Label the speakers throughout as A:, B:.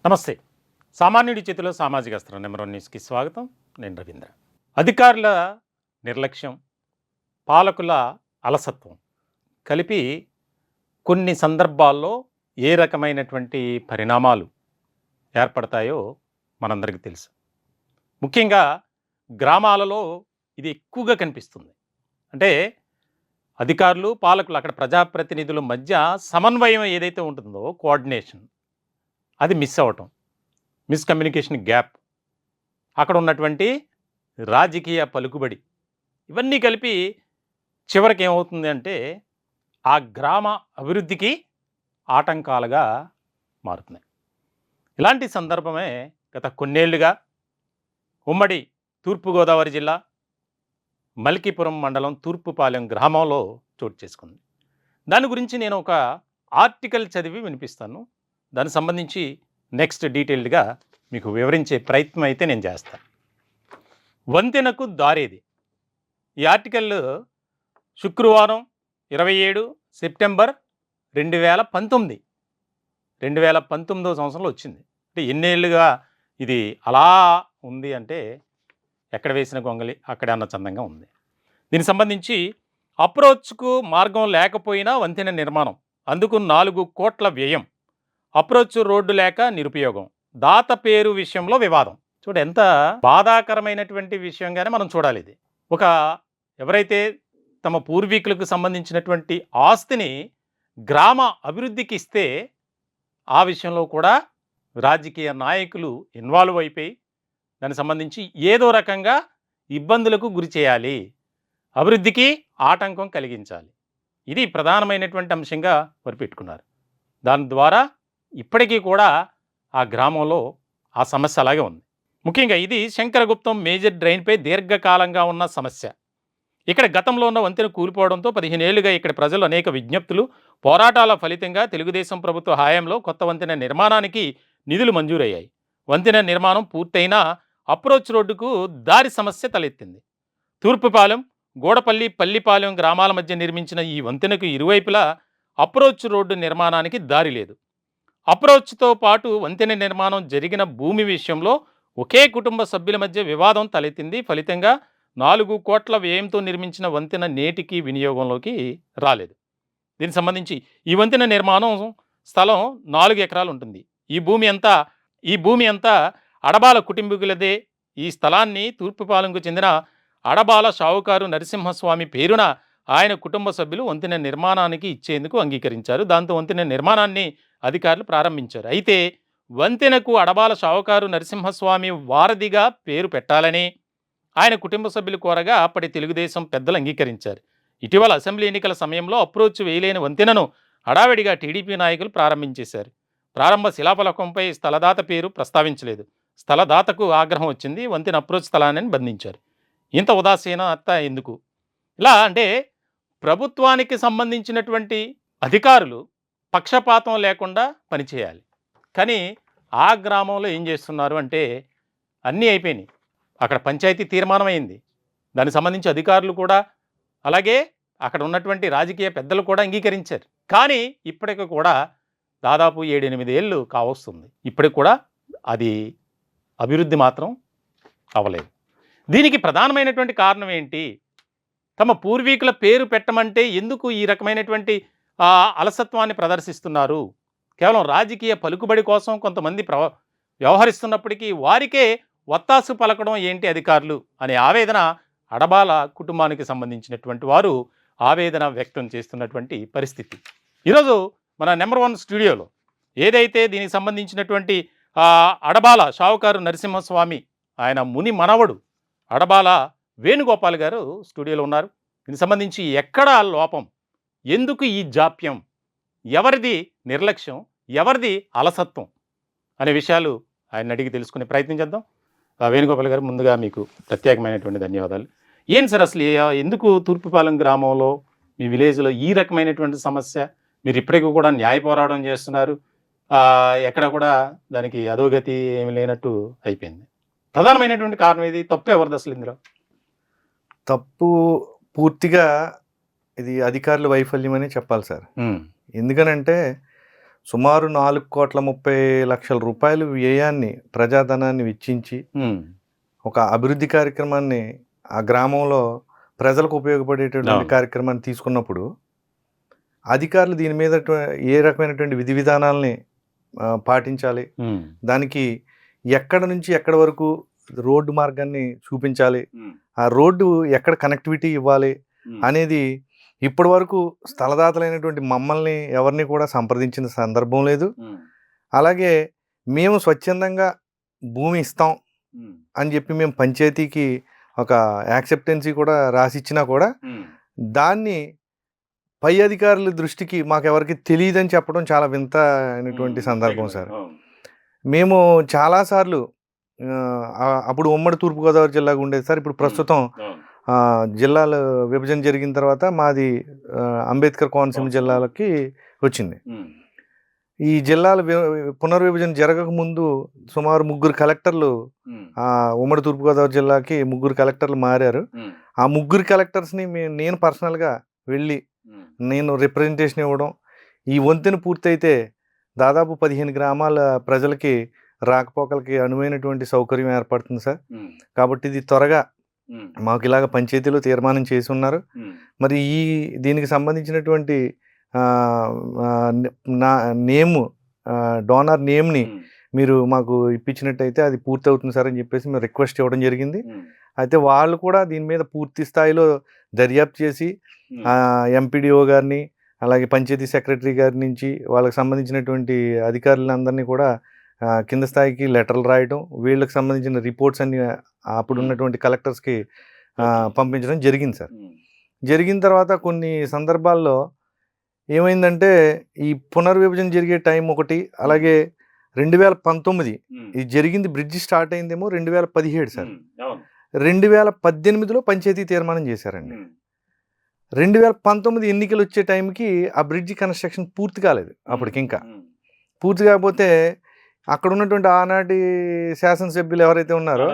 A: నమస్తే. సామాన్యుడి చేతిలో సామాజిక అస్త్రం నెంబర్ 1 న్యూస్‌కి స్వాగతం. నేను రవీంద్ర. అధికారుల నిర్లక్ష్యం, పాలకుల అలసత్వం కలిపి కొన్ని సందర్భాల్లో ఏ రకమైనటువంటి పరిణామాలు ఏర్పడతాయో మనందరికీ తెలుసు. ముఖ్యంగా గ్రామాలలో ఇది ఎక్కువగా కనిపిస్తుంది. అంటే అధికారులు, పాలకులు అక్కడ ప్రజాప్రతినిధుల మధ్య సమన్వయం ఏదైతే ఉంటుందో కోఆర్డినేషన్ అది మిస్ అవ్వటం. Miscommunication gap. అక్కడ ఉన్నటువంటి రాజకీయ పలుకుబడి. ఇవన్నీ కలిపి చివరికి ఏమవుతుంది అంటే, ఆ గ్రామ అభివృద్ధికి ఆటంకాలుగా మారుతున్నాయి. ఇలాంటి సందర్భమే గత కొన్నేళ్లుగా ఉమ్మడి తూర్పుగోదావరి జిల్లా మల్కీపురం మండలం తూర్పుపాలెం గ్రామంలో చోటు చేసుకుంది. దాని గురించి నేను ఒక ఆర్టికల్ చదివి వినిపిస్తాను. దానికి సంబంధించి నెక్స్ట్ డీటెయిల్డ్‌గా మీకు వివరించే ప్రయత్నం అయితే నేను చేస్తాను. వంతెనకు దారేది. ఈ ఆర్టికల్ శుక్రవారం 27 సెప్టెంబర్ 2019 2019వ సంవత్సరంలో వచ్చింది. అంటే ఎన్నేళ్లుగా ఇది అలా ఉంది అంటే, ఎక్కడ వేసిన గొంగలి అక్కడే అన్న చందంగా ఉంది. దీనికి సంబంధించి అప్రోచ్‌కు మార్గం లేకపోయినా వంతెన నిర్మాణం. అందుకు 4 కోట్ల వ్యయం. అప్రోచ్ రోడ్డు లేక నిరుపయోగం. దాత పేరు విషయంలో వివాదం. చూడు ఎంత బాధాకరమైనటువంటి విషయంగానే మనం చూడాలి ఇది. ఒక ఎవరైతే తమ పూర్వీకులకు సంబంధించినటువంటి ఆస్తిని గ్రామ అభివృద్ధికి ఇస్తే, ఆ విషయంలో కూడా రాజకీయ నాయకులు ఇన్వాల్వ్ అయిపోయి దానికి సంబంధించి ఏదో రకంగా ఇబ్బందులకు గురి చేయాలి. అభివృద్ధికి ఆటంకం కలిగించాలి. ఇది ప్రధానమైనటువంటి అంశంగా వారు పెట్టుకున్నారు. దాని ద్వారా ఇప్పటికీ కూడా ఆ గ్రామంలో ఆ సమస్య అలాగే ఉంది. ముఖ్యంగా ఇది శంకరగుప్తం మేజర్ డ్రైన్పై దీర్ఘకాలంగా ఉన్న సమస్య. ఇక్కడ గతంలో ఉన్న వంతెన కూలిపోవడంతో 15 ఏళ్లుగా ఇక్కడ ప్రజలు అనేక విజ్ఞప్తులు, పోరాటాల ఫలితంగా తెలుగుదేశం ప్రభుత్వ హయాంలో కొత్త వంతెన నిర్మాణానికి నిధులు మంజూరయ్యాయి. వంతెన నిర్మాణం పూర్తయినా అప్రోచ్ రోడ్డుకు దారి సమస్య తలెత్తింది. తూర్పుపాలెం, గూడపల్లి, పల్లిపాలెం గ్రామాల మధ్య నిర్మించిన ఈ వంతెనకు ఇరువైపులా అప్రోచ్ రోడ్డు నిర్మాణానికి దారి లేదు. అప్రోచ్తో పాటు వంతెన నిర్మాణం జరిగిన భూమి విషయంలో ఒకే కుటుంబ సభ్యుల మధ్య వివాదం తలెత్తింది. ఫలితంగా 4 కోట్ల వ్యయంతో నిర్మించిన వంతెన నేటికి వినియోగంలోకి రాలేదు. దీనికి సంబంధించి ఈ వంతెన నిర్మాణం స్థలం 4 ఎకరాలు ఉంటుంది. ఈ భూమి అంతా అడబాల కుటుంబీకులదే. ఈ స్థలాన్ని తూర్పుపాలెంకు చెందిన అడబాల షావుకారు నరసింహస్వామి పేరున ఆయన కుటుంబ సభ్యులు వంతెన నిర్మాణానికి ఇచ్చేందుకు అంగీకరించారు. దాంతో వంతెన నిర్మాణాన్ని అధికారులు ప్రారంభించారు. అయితే వంతెనకు అడబాల షావుకారు నరసింహస్వామి వారధిగా పేరు పెట్టాలని ఆయన కుటుంబ సభ్యులు కోరగా అప్పటి తెలుగుదేశం పెద్దలు అంగీకరించారు. ఇటీవల అసెంబ్లీ ఎన్నికల సమయంలో అప్రోచ్ వేయలేని వంతెనను హడావిడిగా టీడీపీ నాయకులు ప్రారంభించేశారు. ప్రారంభ శిలాఫలకంపై స్థలదాత పేరు ప్రస్తావించలేదు. స్థలదాతకు ఆగ్రహం వచ్చింది. వంతెన అప్రోచ్ స్థలాన్ని బంధించారు. ఇంత ఉదాసీనత ఎందుకు? ఇలా అంటే ప్రభుత్వానికి సంబంధించినటువంటి అధికారులు పక్షపాతం లేకుండా పనిచేయాలి. కానీ ఆ గ్రామంలో ఏం చేస్తున్నారు అంటే, అన్నీ అయిపోయినాయి. అక్కడ పంచాయతీ తీర్మానం అయింది. దానికి సంబంధించి అధికారులు కూడా, అలాగే అక్కడ ఉన్నటువంటి రాజకీయ పెద్దలు కూడా అంగీకరించారు. కానీ ఇప్పటికి కూడా దాదాపు 7-8 ఏళ్ళు కావస్తుంది. ఇప్పటికి కూడా అది అభివృద్ధి మాత్రం అవ్వలేదు. దీనికి ప్రధానమైనటువంటి కారణం ఏంటి? తమ పూర్వీకుల పేరు పెట్టమంటే ఎందుకు ఈ రకమైనటువంటి అలసత్వాన్ని ప్రదర్శిస్తున్నారు? కేవలం రాజకీయ పలుకుబడి కోసం కొంతమంది వ్యవహరిస్తున్నప్పటికీ వారికే వత్తాసు పలకడం ఏంటి అధికారులు అనే ఆవేదన అడబాల కుటుంబానికి సంబంధించినటువంటి వారు ఆవేదన వ్యక్తం చేస్తున్నటువంటి పరిస్థితి. ఈరోజు మన నెంబర్ 1 స్టూడియోలో ఏదైతే దీనికి సంబంధించినటువంటి అడబాల షావుకారు నరసింహస్వామి ఆయన ముని మనవడు అడబాల వేణుగోపాల్ గారు స్టూడియోలో ఉన్నారు. దీనికి సంబంధించి ఎక్కడ లోపం, ఎందుకు ఈ జాప్యం, ఎవరిది నిర్లక్ష్యం, ఎవరిది అలసత్వం అనే విషయాలు ఆయన అడిగి తెలుసుకునే ప్రయత్నం చేద్దాం. వేణుగోపాల్ గారు, ముందుగా మీకు ప్రత్యేకమైనటువంటి ధన్యవాదాలు. ఏంటి సార్ అసలు ఎందుకు తూర్పుపాలెం గ్రామంలో మీ విలేజ్లో ఈ రకమైనటువంటి సమస్య? మీరు ఇప్పటికీ కూడా న్యాయ పోరాటం చేస్తున్నారు. ఎక్కడ కూడా దానికి అధోగతి ఏమి లేనట్టు అయిపోయింది. ప్రధానమైనటువంటి కారణం ఇది. తప్పు ఎవరిది అసలు ఇందులో?
B: తప్పు పూర్తిగా ఇది అధికారుల వైఫల్యం అని చెప్పాలి సార్. ఎందుకనంటే సుమారు 4,30,00,000 రూపాయలు వ్యయాన్ని ప్రజాధనాన్ని వెచ్చించి ఒక అభివృద్ధి కార్యక్రమాన్ని ఆ గ్రామంలో ప్రజలకు ఉపయోగపడేటటువంటి కార్యక్రమాన్ని తీసుకున్నప్పుడు అధికారులు దీని మీద ఏ రకమైనటువంటి విధి విధానాలని పాటించాలి, దానికి ఎక్కడ నుంచి ఎక్కడ వరకు రోడ్డు మార్గాన్ని చూపించాలి, ఆ రోడ్డు ఎక్కడ కనెక్టివిటీ ఇవ్వాలి అనేది ఇప్పటి వరకు స్థలదాతలైనటువంటి మమ్మల్ని ఎవరిని కూడా సంప్రదించిన సందర్భం లేదు. అలాగే మేము స్వచ్ఛందంగా భూమి ఇస్తాం అని చెప్పి మేము పంచాయతీకి ఒక యాక్సెప్టెన్సీ కూడా రాసిచ్చినా కూడా దాన్ని పై అధికారుల దృష్టికి మాకెవరికి తెలియదని చెప్పడం చాలా వింత అయినటువంటి సందర్భం సార్. మేము చాలాసార్లు అప్పుడు ఉమ్మడి తూర్పుగోదావరి జిల్లాగా ఉండేది సార్. ఇప్పుడు ప్రస్తుతం జిల్లాల విభజన జరిగిన తర్వాత మాది అంబేద్కర్ కోనసీమ జిల్లాలకి వచ్చింది. ఈ జిల్లాల పునర్విభజన జరగక ముందు సుమారు 3 కలెక్టర్లు ఉమ్మడి తూర్పుగోదావరి జిల్లాకి 3 కలెక్టర్లు మారారు. ఆ 3 కలెక్టర్స్ని నేను పర్సనల్గా వెళ్ళి నేను రిప్రజెంటేషన్ ఇవ్వడం, ఈ వంతెన పూర్తయితే దాదాపు 15 గ్రామాల ప్రజలకి రాకపోకలకి అనువైనటువంటి సౌకర్యం ఏర్పడుతుంది సార్. కాబట్టి ఇది త్వరగా మాకు ఇలాగ పంచాయతీలో తీర్మానం చేసి ఉన్నారు. మరి దీనికి సంబంధించినటువంటి డోనర్ నేమ్ని మీరు మాకు ఇప్పించినట్టయితే అది పూర్తి అవుతుంది సార్ అని చెప్పేసి మేము రిక్వెస్ట్ ఇవ్వడం జరిగింది. అయితే వాళ్ళు కూడా దీని మీద పూర్తి స్థాయిలో దర్యాప్తు చేసి ఎంపీడీఓ గారిని అలాగే పంచాయతీ సెక్రటరీ గారి నుంచి వాళ్ళకి సంబంధించినటువంటి అధికారులందరినీ కూడా కింద స్థాయికి లెటర్లు రాయడం, వీళ్ళకి సంబంధించిన రిపోర్ట్స్ అన్ని అప్పుడు ఉన్నటువంటి కలెక్టర్స్కి పంపించడం జరిగింది సార్. జరిగిన తర్వాత కొన్ని సందర్భాల్లో ఏమైందంటే ఈ పునర్విభజన జరిగే టైం ఒకటి, అలాగే 2019 ఇది జరిగింది, బ్రిడ్జి స్టార్ట్ అయిందేమో 2017 సార్. 2018లో పంచాయతీ తీర్మానం చేశారండి. 2019 ఎన్నికలు వచ్చే టైంకి ఆ బ్రిడ్జి కన్స్ట్రక్షన్ పూర్తి కాలేదు. అప్పటికి ఇంకా పూర్తి కాకపోతే అక్కడ ఉన్నటువంటి ఆనాటి శాసనసభ్యులు ఎవరైతే ఉన్నారో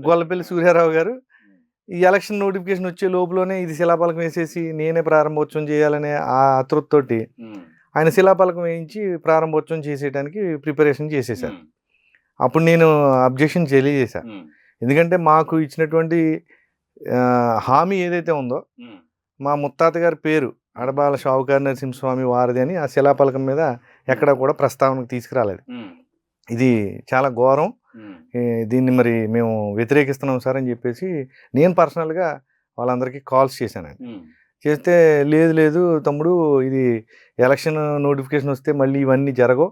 B: గొల్లపల్లి సూర్యారావు గారు ఈ ఎలక్షన్ నోటిఫికేషన్ వచ్చే లోపలనే ఇది శిలాఫలకం వేసేసి నేనే ప్రారంభోత్సవం చేయాలనే ఆ అతృప్తితోటి ఆయన శిలాఫలకం వేయించి ప్రారంభోత్సవం చేసేయడానికి ప్రిపరేషన్ చేసేసారు. అప్పుడు నేను అబ్జెక్షన్ తెలియజేశాను. ఎందుకంటే మాకు ఇచ్చినటువంటి హామీ ఏదైతే ఉందో మా ముత్తాత గారి పేరు అడబాల షావుకారి నరసింహస్వామి వారిది అని ఆ శిలాఫలకం మీద ఎక్కడ కూడా ప్రస్తావనకు తీసుకురాలేదు. ఇది చాలా ఘోరం, దీన్ని మరి మేము వ్యతిరేకిస్తున్నాం సార్ అని చెప్పేసి నేను పర్సనల్గా వాళ్ళందరికీ కాల్స్ చేశానండి. చేస్తే లేదు తమ్ముడు, ఇది ఎలక్షన్ నోటిఫికేషన్ వస్తే మళ్ళీ ఇవన్నీ జరగవు,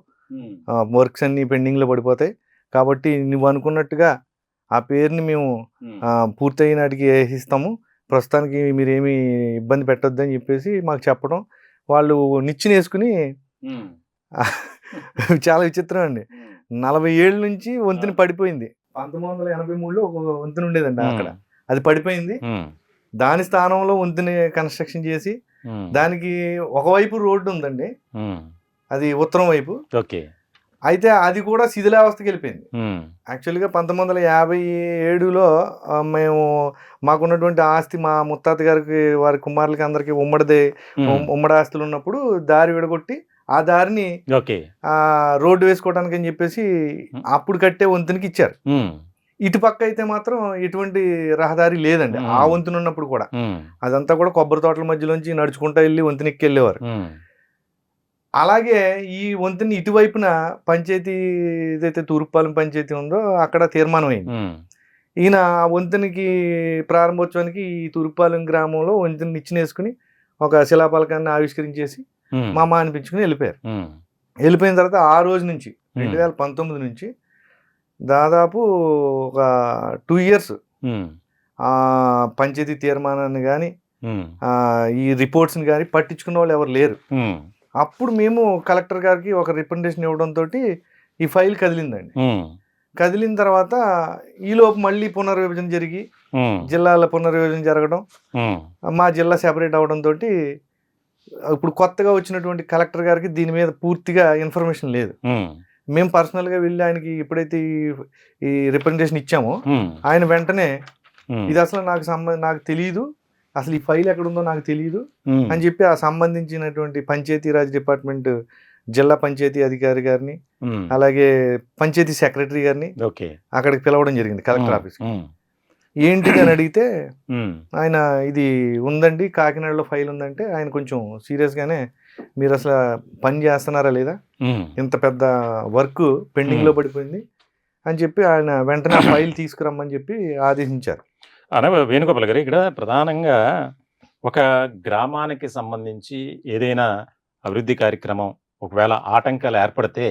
B: వర్క్స్ అన్నీ పెండింగ్లో పడిపోతాయి, కాబట్టి నువ్వు అనుకున్నట్టుగా ఆ పేరుని మేము పూర్తయిన నాటికి వేసిస్తాము, ప్రస్తుతానికి మీరేమీ ఇబ్బంది పెట్టొద్దని చెప్పేసి మాకు చెప్పడం, వాళ్ళు నిచ్చెన వేసుకుని చాలా విచిత్రం అండి. 40 ఏళ్ళ నుంచి వంతెన పడిపోయింది. 1983లో ఒక వంతెన ఉండేదండి అక్కడ, అది పడిపోయింది. దాని స్థానంలో వంతెన కన్స్ట్రక్షన్ చేసి దానికి ఒకవైపు రోడ్డు ఉందండి, అది ఉత్తరం వైపు. అయితే అది కూడా శిథిలావస్థకి వెళ్ళిపోయింది. యాక్చువల్గా 1957లో మేము మాకున్నటువంటి ఆస్తి మా ముత్తాత గారికి వారి కుమారులకి అందరికి ఉమ్మడి ఆస్తులు ఉన్నప్పుడు దారి విడగొట్టి ఆ దారిని రోడ్డు వేసుకోవడానికి అని చెప్పేసి అప్పుడు కట్టే వంతెనకి ఇచ్చారు. ఇటు పక్క అయితే మాత్రం ఎటువంటి రహదారి లేదండి ఆ వంతెన ఉన్నప్పుడు కూడా. అదంతా కూడా కొబ్బరి తోటల మధ్యలోంచి నడుచుకుంటా వెళ్ళి వంతెన ఎక్కి వెళ్ళేవారు. అలాగే ఈ వంతెన ఇటువైపున పంచాయతీ ఏదైతే తూర్పుపాలెం పంచాయతీ ఉందో అక్కడ తీర్మానం అయింది. ఈయన వంతెనకి ప్రారంభోత్సవానికి ఈ తూర్పుపాలెం గ్రామంలో వంతెన నిచ్చెన వేసుకుని ఒక శిలాఫలకాన్ని ఆవిష్కరించేసి మామ అనిపించుకుని వెళ్ళిపోయారు. వెళ్ళిపోయిన తర్వాత ఆ రోజు నుంచి 2019 నుంచి దాదాపు ఒక 2 years ఆ పంచాయతీ తీర్మానాన్ని కానీ ఈ రిపోర్ట్స్ని కానీ పట్టించుకున్న వాళ్ళు ఎవరు లేరు. అప్పుడు మేము కలెక్టర్ గారికి ఒక రిప్రజెంటేషన్ ఇవ్వడంతో ఈ ఫైల్ కదిలిందండి. కదిలిన తర్వాత ఈలోపు మళ్ళీ పునర్విభజన జరిగి జిల్లాల పునర్విభజన జరగడం, మా జిల్లా సెపరేట్ అవడంతో ఇప్పుడు కొత్తగా వచ్చినటువంటి కలెక్టర్ గారికి దీని మీద పూర్తిగా ఇన్ఫర్మేషన్ లేదు. మేము పర్సనల్గా వెళ్ళి ఆయనకి ఎప్పుడైతే ఈ రిప్రజెంటేషన్ ఇచ్చామో ఆయన వెంటనే ఇది అసలు నాకు తెలియదు, అసలు ఈ ఫైల్ ఎక్కడుందో నాకు తెలియదు అని చెప్పి ఆ సంబంధించినటువంటి పంచాయతీరాజ్ డిపార్ట్మెంట్ జిల్లా పంచాయతీ అధికారి గారిని, అలాగే పంచాయతీ సెక్రటరీ గారిని
A: ఓకే.
B: అక్కడికి పిలవడం జరిగింది కలెక్టర్ ఆఫీస్కి. ఏంటిది అని అడిగితే ఆయన ఇది ఉందండి, కాకినాడలో ఫైల్ ఉందంటే ఆయన కొంచెం సీరియస్గానే మీరు అసలు పని చేస్తున్నారా లేదా, ఇంత పెద్ద వర్క్ పెండింగ్లో పడిపోయింది అని చెప్పి ఆయన వెంటనే ఆ ఫైల్ తీసుకురమ్మని చెప్పి ఆదేశించారు.
A: వేణుగోపాల్ గారు, ఇక్కడ ప్రధానంగా ఒక గ్రామానికి సంబంధించి ఏదైనా అభివృద్ధి కార్యక్రమం ఒకవేళ ఆటంకాలు ఏర్పడితే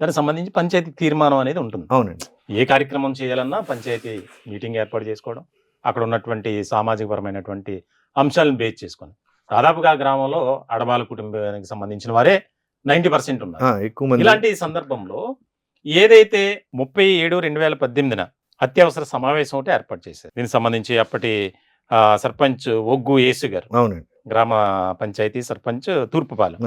A: దానికి సంబంధించి పంచాయతీ తీర్మానం అనేది ఉంటుంది.
B: అవునండి.
A: ఏ కార్యక్రమం చేయాలన్నా పంచాయతీ మీటింగ్ ఏర్పాటు చేసుకోవడం, అక్కడ ఉన్నటువంటి సామాజికపరమైనటువంటి అంశాలను బేస్ చేసుకొని దాదాపుగా గ్రామంలో అడబాల కుటుంబానికి సంబంధించిన వారే 90% ఉన్నారు.
B: ఎక్కువ మంది.
A: ఇలాంటి సందర్భంలో ఏదైతే 37/2018 అత్యవసర సమావేశం ఒకటి ఏర్పాటు చేశారు. దీనికి సంబంధించి అప్పటి సర్పంచ్ ఒగ్గు యేసు గారు,
B: అవునండి,
A: గ్రామ పంచాయతీ సర్పంచ్ తూర్పుపాలెం,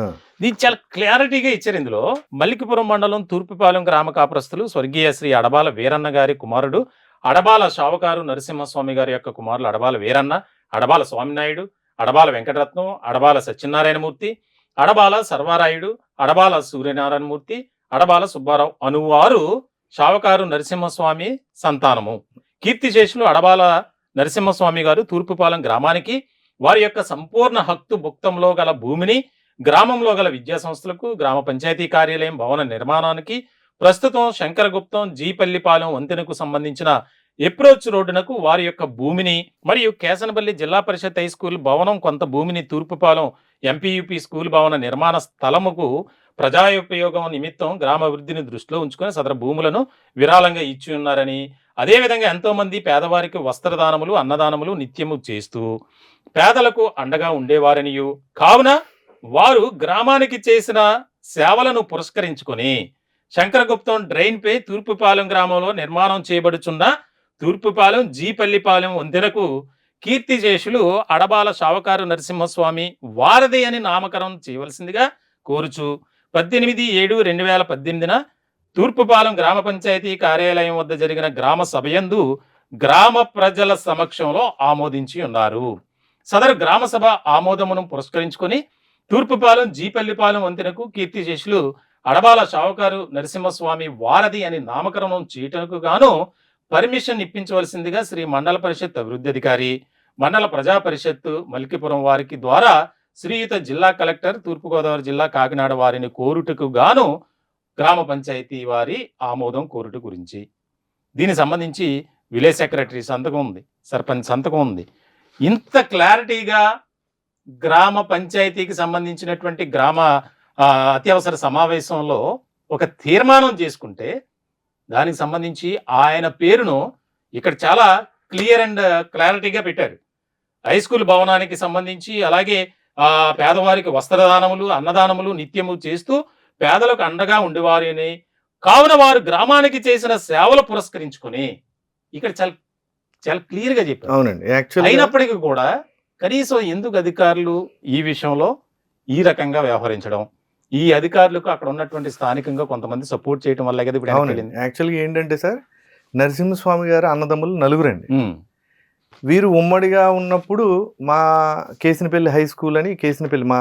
A: దీన్ని చాలా క్లారిటీగా ఇచ్చారు. ఇందులో మల్లికపురం మండలం తూర్పుపాలెం గ్రామ కాపురస్తులు స్వర్గీయ శ్రీ అడబాల వీరన్న గారి కుమారుడు అడబాల షావుకారు నరసింహస్వామి గారి యొక్క కుమారులు అడబాల వీరన్న, అడబాల స్వామినాయుడు, అడబాల వెంకటరత్నం, అడబాల సత్యనారాయణమూర్తి, అడబాల సర్వారాయుడు, అడబాల సూర్యనారాయణమూర్తి, అడబాల సుబ్బారావు అనువారు షావుకారు నరసింహస్వామి సంతానము. కీర్తిశేషులు అడబాల నరసింహస్వామి గారు తూర్పుపాలెం గ్రామానికి వారి యొక్క సంపూర్ణ హక్కు భుక్తంలో గల భూమిని గ్రామంలో గల విద్యా సంస్థలకు, గ్రామ పంచాయతీ కార్యాలయం భవన నిర్మాణానికి, ప్రస్తుతం శంకరగుప్తం జీపల్లిపాలెం వంతెనకు సంబంధించిన అప్రోచ్ రోడ్డునకు వారి యొక్క భూమిని మరియు కేసనపల్లి జిల్లా పరిషత్ హై స్కూల్ భవనం కొంత భూమిని తూర్పుపాలెం ఎంపీయూపీ స్కూల్ భవన నిర్మాణ స్థలముకు ప్రజాయోపయోగం నిమిత్తం గ్రామాభివృద్ధిని దృష్టిలో ఉంచుకొని సదరు భూములను విరాళంగా ఇచ్చి ఉన్నారని, అదేవిధంగా ఎంతో మంది పేదవారికి వస్త్రదానములు, అన్నదానములు నిత్యము చేస్తూ పేదలకు అండగా ఉండేవారనియు, కావున వారు గ్రామానికి చేసిన సేవలను పురస్కరించుకొని శంకరగుప్తం డ్రైన్ పై తూర్పుపాలెం గ్రామంలో నిర్మాణం చేయబడుచున్న తూర్పుపాలెం జీపల్లిపాలెం వంతెనకు కీర్తిశేషులు అడబాల షావుకారు నరసింహస్వామి వారధి అని నామకరణం చేయవలసిందిగా కోరుచు 18/7/2018 తూర్పుపాలెం గ్రామ పంచాయతీ కార్యాలయం వద్ద జరిగిన గ్రామ సభయందు గ్రామ ప్రజల సమక్షంలో ఆమోదించి ఉన్నారు. సదరు గ్రామ సభ ఆమోదమును పురస్కరించుకొని తూర్పుపాలెం జీపల్లిపాలెం వంతెనకు కీర్తిశేషులు అడబాల షావుకారు నరసింహస్వామి వారధి అని నామకరణం చేయటకు గాను పర్మిషన్ ఇప్పించవలసిందిగా శ్రీ మండల పరిషత్ అభివృద్ధి అధికారి, మండల ప్రజా పరిషత్తు మల్కిపురం వారికి ద్వారా శ్రీయుత జిల్లా కలెక్టర్ తూర్పుగోదావరి జిల్లా కాకినాడ వారిని కోరుటకు గాను గ్రామ పంచాయతీ వారి ఆమోదం కోరుట గురించి. దీనికి సంబంధించి విలేజ్ సెక్రటరీ సంతకం ఉంది, సర్పంచ్ సంతకం ఉంది. ఇంత క్లారిటీగా గ్రామ పంచాయతీకి సంబంధించినటువంటి గ్రామ అత్యవసర సమావేశంలో ఒక తీర్మానం చేసుకుంటే దానికి సంబంధించి ఆయన పేరును ఇక్కడ చాలా క్లియర్ అండ్ క్లారిటీగా పెట్టారు. హై స్కూల్ భవనానికి సంబంధించి అలాగే పేదవారికి వస్త్రదానములు, అన్నదానములు నిత్యము చేస్తూ పేదలకు అండగా ఉండేవారని, కావున వారు గ్రామానికి చేసిన సేవలు పురస్కరించుకొని ఇక్కడ చాలా చాలా క్లియర్ గా చెప్పారు.
B: అవునండి.
A: అయినప్పటికీ కూడా కనీసం ఎందుకు అధికారులు ఈ విషయంలో ఈ రకంగా వ్యవహరించడం, ఈ అధికారులకు అక్కడ ఉన్నటువంటి స్థానికంగా కొంతమంది సపోర్ట్ చేయడం వల్ల కదా ఇప్పుడు
B: యాక్చువల్గా ఏంటంటే సార్, నరసింహస్వామి గారు అన్నదమ్ములు నలుగురండి. వీరు ఉమ్మడిగా ఉన్నప్పుడు మా కేసినపల్లి హై స్కూల్ అని కేసినపల్లి మా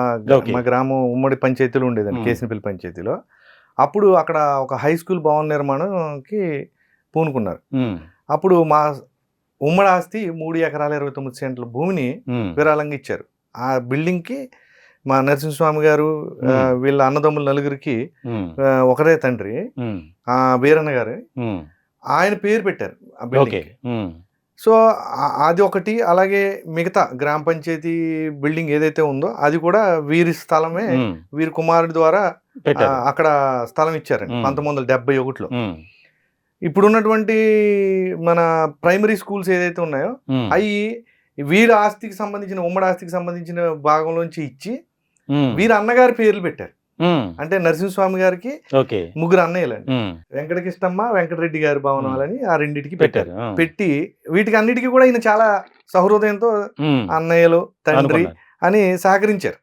B: గ్రామం ఉమ్మడి పంచాయతీలో ఉండేదండి, కేసినపల్లి పంచాయతీలో. అప్పుడు అక్కడ ఒక హై స్కూల్ భవన నిర్మాణంకి పూనుకున్నారు. అప్పుడు మా ఉమ్మడి ఆస్తి 3 ఎకరాల 29 సెంట్ల భూమిని విరాళంగా ఇచ్చారు. ఆ బిల్డింగ్కి మా నరసింహస్వామి గారు వీళ్ళ అన్నదమ్ముల నలుగురికి ఒకరే తండ్రి వీరన్న గారు, ఆయన పేరు పెట్టారు ఆ బిల్డింగ్. సో అది ఒకటి, అలాగే మిగతా గ్రామ పంచాయతీ బిల్డింగ్ ఏదైతే ఉందో అది కూడా వీరి స్థలమే, వీరి కుమారుడి ద్వారా అక్కడ స్థలం ఇచ్చారండి 1971లో. ఇప్పుడున్నటువంటి మన ప్రైమరీ స్కూల్స్ ఏదైతే ఉన్నాయో అవి వీరి ఆస్తికి సంబంధించిన ఉమ్మడి ఆస్తికి సంబంధించిన భాగంలోంచి ఇచ్చి వీరి అన్నగారి పేర్లు పెట్టారు. అంటే నరసింహస్వామి గారికి 3 అన్నయ్యలండి, వెంకటకృష్ణమ్మ, వెంకటరెడ్డి గారి భవనాలని ఆ రెండింటికి పెట్టారు. పెట్టి వీటికి అన్నిటికీ కూడా ఈయన చాలా సహృదయంతో అన్నయ్యలు, తండ్రి అని సహకరించారు.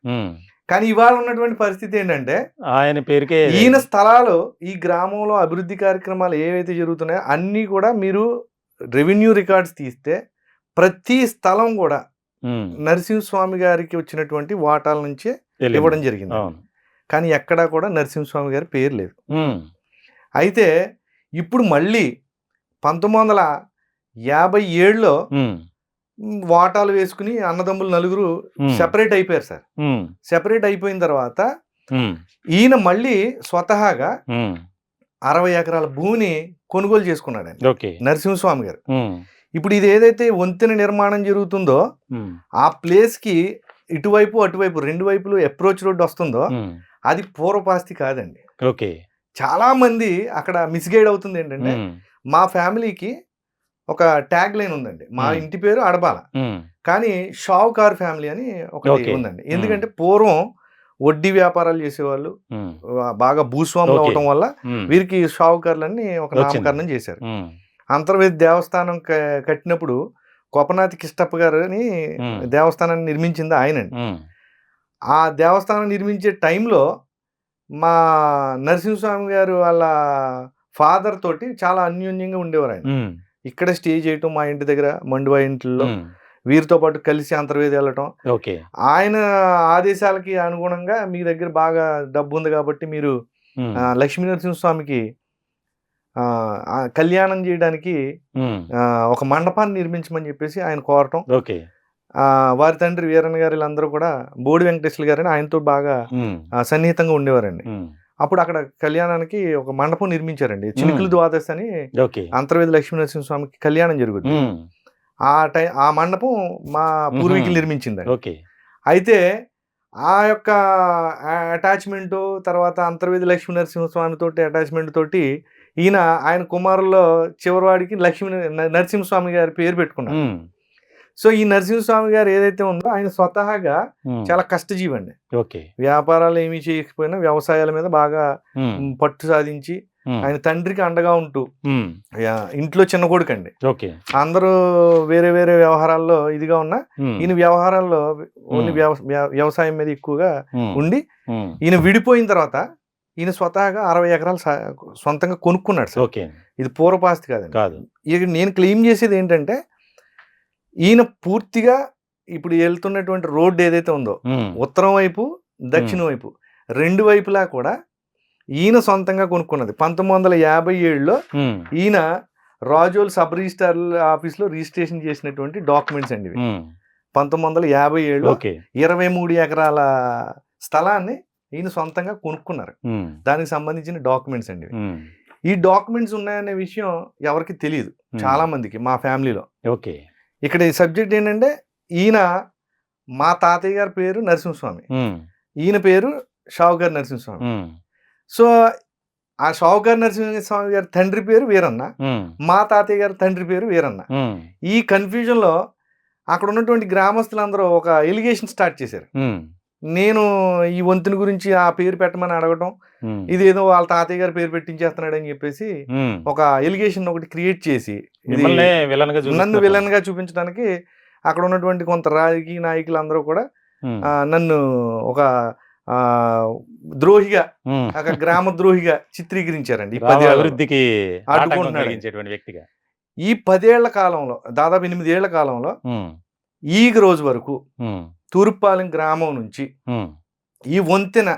B: కానీ ఇవాళ ఉన్నటువంటి పరిస్థితి ఏంటంటే
A: ఆయన పేరుకే
B: ఈయన స్థలాలు ఈ గ్రామంలో అభివృద్ధి కార్యక్రమాలు ఏవైతే జరుగుతున్నాయో అన్నీ కూడా మీరు రెవెన్యూ రికార్డ్స్ తీస్తే ప్రతి స్థలం కూడా నరసింహస్వామి గారికి వచ్చినటువంటి వాటాల నుంచే ఇవ్వడం జరిగింది. కానీ ఎక్కడా కూడా నరసింహస్వామి గారి పేరు లేదు.
A: ఉమ్,
B: అయితే ఇప్పుడు మళ్ళీ 1957లో
A: ఉమ్,
B: వాటాలు వేసుకుని అన్నదమ్ములు నలుగురు
A: ఉమ్,
B: సెపరేట్ అయిపోయారు సార్.
A: ఉమ్,
B: సెపరేట్ అయిపోయిన తర్వాత
A: ఉమ్,
B: ఈయన మళ్ళీ స్వతహాగా
A: ఉమ్,
B: 60 ఎకరాల భూమిని కొనుగోలు చేసుకున్నాడండి
A: ఓకే.
B: నరసింహస్వామి గారు.
A: ఉమ్,
B: ఇప్పుడు ఇది ఏదైతే వంతెన నిర్మాణం జరుగుతుందో
A: ఉమ్,
B: ఆ ప్లేస్కి ఇటువైపు అటువైపు రెండు వైపులు అప్రోచ్ రోడ్ వస్తుందో
A: ఉమ్,
B: అది పూర్వపాస్తి కాదండి.
A: ఓకే.
B: చాలా మంది అక్కడ మిస్గైడ్ అవుతుంది ఏంటంటే,
A: ఉమ్,
B: మా ఫ్యామిలీకి ఒక ట్యాగ్ లైన్ ఉందండి. మా
A: మ్మ్.
B: ఇంటి పేరు అడబాల,
A: ఉమ్,
B: కానీ షావుకార్ ఫ్యామిలీ అని ఒకటి
A: ఓకే.
B: ఉందండి. ఎందుకంటే పూర్వం వడ్డీ వ్యాపారాలు చేసేవాళ్ళు,
A: ఉమ్,
B: బాగా భూస్వాములు
A: ఓకే.
B: అవటం వల్ల
A: ఉమ్,
B: వీరికి షావుకార్లని ఒక
A: వచ్చింది.
B: నామకరణం చేశారు.
A: ఉమ్,
B: అంతర్వేది దేవస్థానం కట్టినప్పుడు కొపనాతి కిష్టప్ప గారు అని
A: ఉమ్,
B: దేవస్థానాన్ని నిర్మించింది ఆయనండి.
A: ఉమ్,
B: ఆ దేవస్థానం నిర్మించే టైంలో మా నరసింహస్వామి గారు వాళ్ళ ఫాదర్ తోటి చాలా అన్యోన్యంగా ఉండేవారు ఆయన.
A: ఉమ్,
B: ఇక్కడ స్టే చేయటం, మా ఇంటి దగ్గర మండువా ఇంట్లో
A: ఉమ్,
B: వీరితో పాటు కలిసి అంతర్వేది వెళ్ళటం.
A: ఓకే.
B: ఆయన ఆదేశాలకి అనుగుణంగా మీ దగ్గర బాగా డబ్బు ఉంది కాబట్టి మీరు
A: ఉమ్,
B: లక్ష్మీ నరసింహస్వామికి కళ్యాణం చేయడానికి
A: ఉమ్,
B: ఒక మండపాన్ని నిర్మించమని చెప్పేసి ఆయన కోరటం.
A: ఓకే.
B: వారి తండ్రి వీరన్న గారు వీళ్ళందరూ కూడా బోడి వెంకటేశ్వర గారని ఆయనతో బాగా
A: ఉమ్,
B: సన్నిహితంగా ఉండేవారండి.
A: ఉమ్,
B: అప్పుడు అక్కడ కళ్యాణానికి ఒక మండపం నిర్మించారండి. చినుకుల ద్వాదశి అని
A: ఓకే.
B: అంతర్వేది లక్ష్మీ నరసింహస్వామికి కళ్యాణం జరుగుతుంది.
A: ఉమ్,
B: ఆ మండపం మా పూర్వీకులు నిర్మించిందండి.
A: ఓకే.
B: అయితే ఆ యొక్క అటాచ్మెంట్ తర్వాత అంతర్వేది లక్ష్మీ నరసింహస్వామి తోటి అటాచ్మెంట్ తోటి ఆయన కుమారుల్లో చివరివాడికి నరసింహస్వామి గారి పేరు పెట్టుకున్నారు.
A: ఉమ్,
B: సో ఈ నరసింహస్వామి గారు ఏదైతే ఉందో ఆయన స్వతహాగా
A: ఉమ్,
B: చాలా కష్టజీవి అండి.
A: ఓకే.
B: వ్యాపారాలు ఏమీ చేయకపోయినా వ్యవసాయాల మీద బాగా
A: ఉమ్,
B: పట్టు సాధించి
A: ఉమ్,
B: ఆయన తండ్రికి అండగా ఉంటూ
A: ఉమ్,
B: ఇంట్లో చిన్న కొడుకండి.
A: ఓకే.
B: అందరూ వేరే వేరే వ్యవహారాల్లో ఇదిగా ఉన్నా
A: ఉమ్,
B: ఈయన వ్యవహారాల్లో ఓన్లీ వ్యవసాయం మీద ఎక్కువగా
A: ఉమ్,
B: ఉండి
A: ఉమ్,
B: ఈయన విడిపోయిన తర్వాత ఈయన స్వతహాగా 60 ఎకరాలు సొంతంగా కొనుక్కున్నాడు సార్.
A: ఓకే.
B: ఇది పూర్వపాస్తి కాదండి.
A: కాదు.
B: ఇక నేను క్లెయిమ్ చేసేది ఏంటంటే, ఈయన పూర్తిగా ఇప్పుడు వెళ్తున్నటువంటి రోడ్డు ఏదైతే ఉందో
A: ఉమ్,
B: ఉత్తరం వైపు దక్షిణం వైపు రెండు వైపులా కూడా ఈయన సొంతంగా కొనుక్కున్నది. 1957లో
A: ఉమ్,
B: ఈయన రాజోల్ సబ్ రిజిస్ట్రార్ ఆఫీస్లో రిజిస్ట్రేషన్ చేసినటువంటి డాక్యుమెంట్స్ అండి ఇవి.
A: ఉమ్,
B: 1957లో
A: ఓకే.
B: 23 ఎకరాల స్థలాన్ని ఈయన సొంతంగా కొనుక్కున్నారు.
A: ఉమ్,
B: దానికి సంబంధించిన డాక్యుమెంట్స్ అండి ఇవి.
A: ఉమ్,
B: ఈ డాక్యుమెంట్స్ ఉన్నాయనే విషయం ఎవరికి తెలియదు, చాలా మందికి మా ఫ్యామిలీలో.
A: ఓకే.
B: ఇక్కడ ఈ సబ్జెక్ట్ ఏంటంటే, ఈయన మా తాతయ్య గారి పేరు నరసింహస్వామి,
A: ఉమ్,
B: ఈయన పేరు షావుకారు నరసింహస్వామి.
A: ఉమ్,
B: సో ఆ షావుకారు నరసింహస్వామి గారి తండ్రి పేరు వీరన్న,
A: ఉమ్,
B: మా తాతయ్య గారి తండ్రి పేరు వీరన్న.
A: ఉమ్,
B: ఈ కన్ఫ్యూజన్లో అక్కడ ఉన్నటువంటి గ్రామస్తులందరూ ఒక ఎలిగేషన్ స్టార్ట్ చేశారు.
A: ఉమ్,
B: నేను ఈ వంతుల గురించి ఆ పేరు పెట్టమని అడగటం,
A: ఉమ్,
B: ఇదేదో వాళ్ళ తాతయ్య గారి పేరు పెట్టించేస్తున్నాడు అని చెప్పేసి
A: ఉమ్,
B: ఒక ఎలిగేషన్ ఒకటి క్రియేట్ చేసి
A: మిమ్మల్నే విలన్గా
B: నన్ను
A: చూపిస్తున్నారు.
B: విలన్ గా చూపించడానికి అక్కడ ఉన్నటువంటి కొంత రాజకీయ నాయకులు అందరూ కూడా
A: ఉమ్,
B: నన్ను ఒక ద్రోహిగా,
A: ఉమ్,
B: ఒక గ్రామ ద్రోహిగా చిత్రీకరించారండి. ఈ
A: గ్రామ
B: 10 ఏళ్లలో
A: అభివృద్ధికి ఆటంకం
B: అడ్డుకుంటున్నాడు.
A: కలిగించేటువంటి వ్యక్తిగా.
B: ఈ 10 ఏళ్ల కాలంలో, దాదాపు 8 ఏళ్ల కాలంలో
A: ఉమ్,
B: ఈ రోజు వరకు
A: ఉమ్,
B: తూర్పాలెం గ్రామం నుంచి
A: ఉమ్,
B: ఈ వంతెన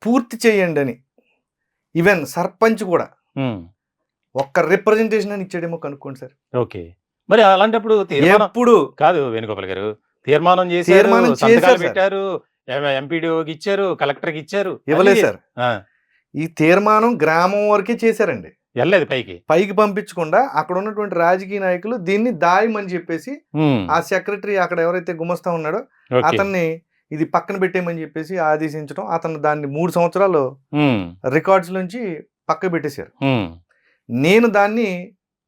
B: పూర్తి చేయండి అని ఈవెన్ సర్పంచ్ కూడా
A: ఉమ్,
B: ఒక్క రిప్రజెంటేషన్ అని ఇచ్చాడేమో కనుక్కోండి సార్.
A: ఓకే. మరి అలాంటప్పుడు తీర్మానం
B: ఎప్పుడు
A: కాదు వేణుగోపాల్ గారు, తీర్మానం చేశారు,
B: తీర్మానం
A: సంతకాలు
B: చేశారు సార్.
A: పెట్టారు, ఎంపీడీఓకి ఇచ్చారు, కలెక్టర్కి ఇచ్చారు,
B: ఇవ్వలేదు
A: అన్నీ
B: సార్.
A: ఆ,
B: ఈ తీర్మానం గ్రామం వరకే చేశారండి,
A: వెళ్ళలేదు పైకి.
B: పైకి పంపించకుండా అక్కడ ఉన్నటువంటి రాజకీయ నాయకులు దీన్ని దాయమని చెప్పేసి
A: ఉమ్,
B: ఆ సెక్రటరీ అక్కడ ఎవరైతే గుమస్తా ఉన్నాడో
A: ఓకే.
B: అతన్ని ఇది పక్కన పెట్టేయమని చెప్పేసి ఆదేశించడం, అతను దాన్ని 3 సంవత్సరాలు
A: ఉమ్,
B: రికార్డ్స్ నుంచి పక్క పెట్టేశారు.
A: ఉమ్,
B: నేను దాన్ని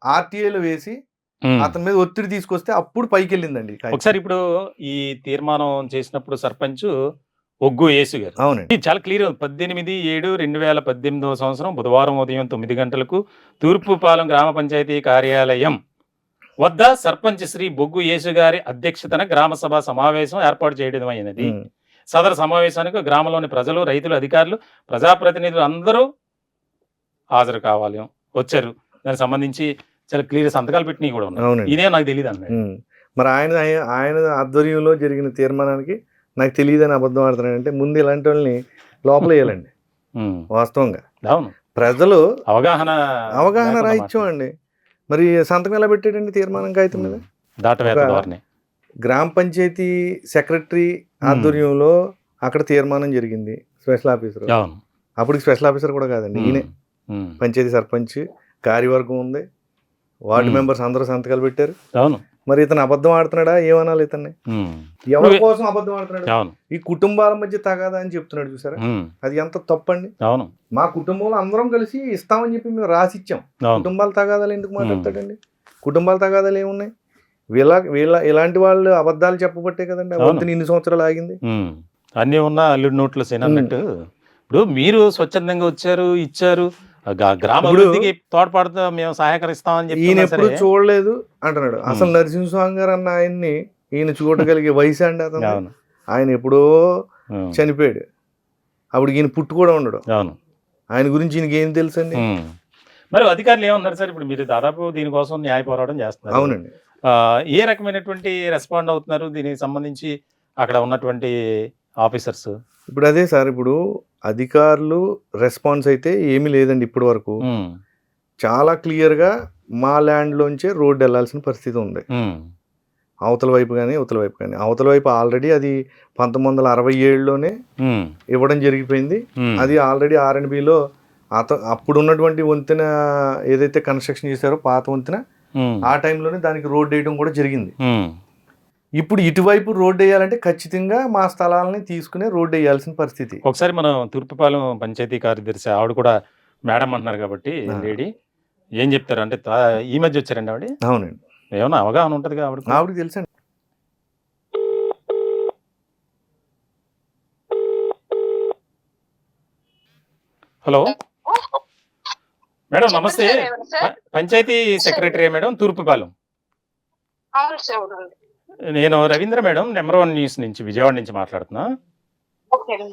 B: ఆర్టీఐలో వేసి
A: ఉమ్.
B: అతని మీద ఒత్తిడి తీసుకొస్తే అప్పుడు పైకి వెళ్ళిందండి.
A: ఒకసారి ఇప్పుడు ఈ తీర్మానం చేసినప్పుడు సర్పంచ్ ఒగ్గు యేసు గారు,
B: అవునండి.
A: ఇది చాలా క్లియర్. 18/7/2018 సంవత్సరం బుధవారం ఉదయం 9 గంటలకు తూర్పుపాలెం గ్రామ పంచాయతీ కార్యాలయం వద్ద సర్పంచ్ శ్రీ బొగ్గు యేసు గారి అధ్యక్షతన గ్రామ సభ సమావేశం ఏర్పాటు చేయడం అయినది.
B: ఉమ్.
A: సదరు సమావేశానికి గ్రామంలోని ప్రజలు, రైతులు, అధికారులు, ప్రజాప్రతినిధులు అందరూ హాజరు కావాలి వచ్చారు. దానికి సంబంధించి చాలా క్లియర్ సంతకాలు పెట్టినవి కూడా ఉన్నాయి.
B: అవునండి.
A: ఇదే నాకు తెలియదు అన్నాడు.
B: మరి ఆయన ఆధ్వర్యంలో జరిగిన తీర్మానానికి నాకు తెలియదని అబద్ధం ఆడుతున్నాడంటే ముందు ఇలాంటి వాళ్ళని లోపల వేయాలండి. వాస్తవంగా
A: అవును,
B: ప్రజలు
A: అవగాహన లేకుండా
B: రాయిచ్చాం అండి. మరి సంతకం ఎలా పెట్టాడండి తీర్మానం కాగితం మీద?
A: దాటవేత
B: ఒక
A: ధోరణి.
B: గ్రామ పంచాయతీ సెక్రటరీ ఆధ్వర్యంలో అక్కడ తీర్మానం జరిగింది. స్పెషల్ ఆఫీసర్,
A: అవును.
B: అప్పటికి స్పెషల్ ఆఫీసర్ కూడా కాదండి, ఈయనే పంచాయతీ సర్పంచ్, కార్యవర్గం ఉంది, వార్డు మెంబర్స్ అందరూ సంతకాలు పెట్టారు.
A: అవును.
B: మరి ఇతను అబద్ధం ఆడుతున్నాడా? ఏమనాలి ఇతన్ని? ఎవరి కోసం అబద్ధం ఆడుతున్నాడు?
A: అవును.
B: ఈ కుటుంబాల మధ్య తగాదా అని చెప్తున్నాడు చూసారా, అది ఎంత తప్పండి.
A: అవును.
B: మా కుటుంబంలో అందరం కలిసి ఇస్తామని చెప్పి మేము రాసిచ్చాం. కుటుంబాల తగాదాలు ఎందుకు మాట్లాడతాడండి? కుటుంబాల తగాదాలు ఏమున్నాయి? ఇలాంటి వాళ్ళు అబద్ధాలు చెప్పబట్టే కదండి వంతుని ఇన్ని సంవత్సరాలు ఆగింది.
A: అన్నీ ఉన్న అల్లుడి నోట్లు అన్నట్టు. ఇప్పుడు మీరు స్వచ్ఛందంగా వచ్చారు, ఇచ్చారు, గ్రామ అభివృద్ధికి తోడ్పడుతూ మేము సహకరిస్తామని చెప్పి
B: ఈయన ఎప్పుడు చూడలేదు అంటున్నాడు. అసలు నరసింహస్వామి గారు అన్న ఆయన్ని ఈయన చూడగలిగే వయసు అండి అతను. ఆయన ఎప్పుడో చనిపోయాడు, అప్పుడు ఈయన పుట్టు కూడా ఉండడు.
A: అవును.
B: ఆయన గురించి ఈయనకి ఏం తెలుసు అండి?
A: మరి అధికారులు ఏమన్నారు సార్? ఇప్పుడు మీరు దాదాపు దీనికోసం న్యాయ పోరాటం చేస్తున్నారు.
B: అవునండి.
A: ఏ రకమైనటువంటి రెస్పాండ్ అవుతున్నారు దీనికి సంబంధించి అక్కడ ఉన్నటువంటి ఆఫీసర్స్?
B: ఇప్పుడు అదే సార్, ఇప్పుడు అధికారులు రెస్పాన్స్ అయితే ఏమీ లేదండి ఇప్పటి వరకు. చాలా క్లియర్గా మా ల్యాండ్లోంచే రోడ్డు వెళ్ళాల్సిన పరిస్థితి ఉంది, అవతల వైపు కానీ ఇవతల వైపు కానీ. అవతల వైపు ఆల్రెడీ అది 1967లోనే ఇవ్వడం జరిగిపోయింది. అది ఆల్రెడీ R&Bలో అప్పుడు ఉన్నటువంటి వంతెన ఏదైతే కన్స్ట్రక్షన్ చేశారో పాత వంతెన, ఆ టైంలోనే దానికి రోడ్డు వేయడం కూడా జరిగింది. ఇప్పుడు ఇటువైపు రోడ్డు వేయాలంటే ఖచ్చితంగా మా స్థలాలని తీసుకునే రోడ్డు వేయాల్సిన పరిస్థితి.
A: ఒకసారి మనం తూర్పుపాలెం పంచాయతీ కార్యదర్శి ఆవిడ కూడా మేడం అంటున్నారు కాబట్టి లేడీ ఏం చెప్తారు అంటే, ఈ మధ్య వచ్చారండి ఆవిడ?
B: అవునండి.
A: ఏమన్నా అవగాహన ఉంటుంది
B: ఆవిడకి తెలుసండి.
A: హలో మేడం, నమస్తే. Panchayat secretary madam, Thurpupalem. నేను రవీంద్ర మేడం, నెంబర్ 1 న్యూస్ నుంచి, విజయవాడ నుంచి మాట్లాడుతున్నా మేడం.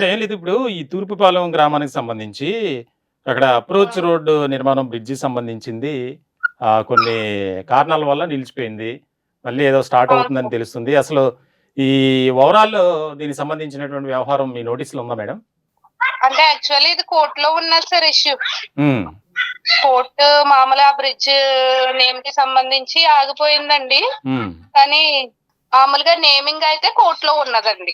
A: ఏం లేదు, ఇప్పుడు ఈ తూర్పుపాలెం గ్రామానికి సంబంధించి అక్కడ అప్రోచ్ రోడ్డు నిర్మాణం బ్రిడ్జి సంబంధించింది కొన్ని కారణాల వల్ల నిలిచిపోయింది. మళ్ళీ ఏదో స్టార్ట్ అవుతుందని తెలుస్తుంది. అసలు ఈ ఓవరాల్ దీనికి సంబంధించినటువంటి వ్యవహారం మీ నోటీసులో ఉందా మేడం?
C: అంటే యాక్చువల్లీ ఇది కోర్టులో ఉన్నది సార్ ఇష్యూ. కోర్టు మామూలు ఆ బ్రిడ్జ్ నేమ్ కి సంబంధించి ఆగిపోయిందండి, కానీ మామూలుగా నేమింగ్ అయితే కోర్టులో ఉన్నదండి.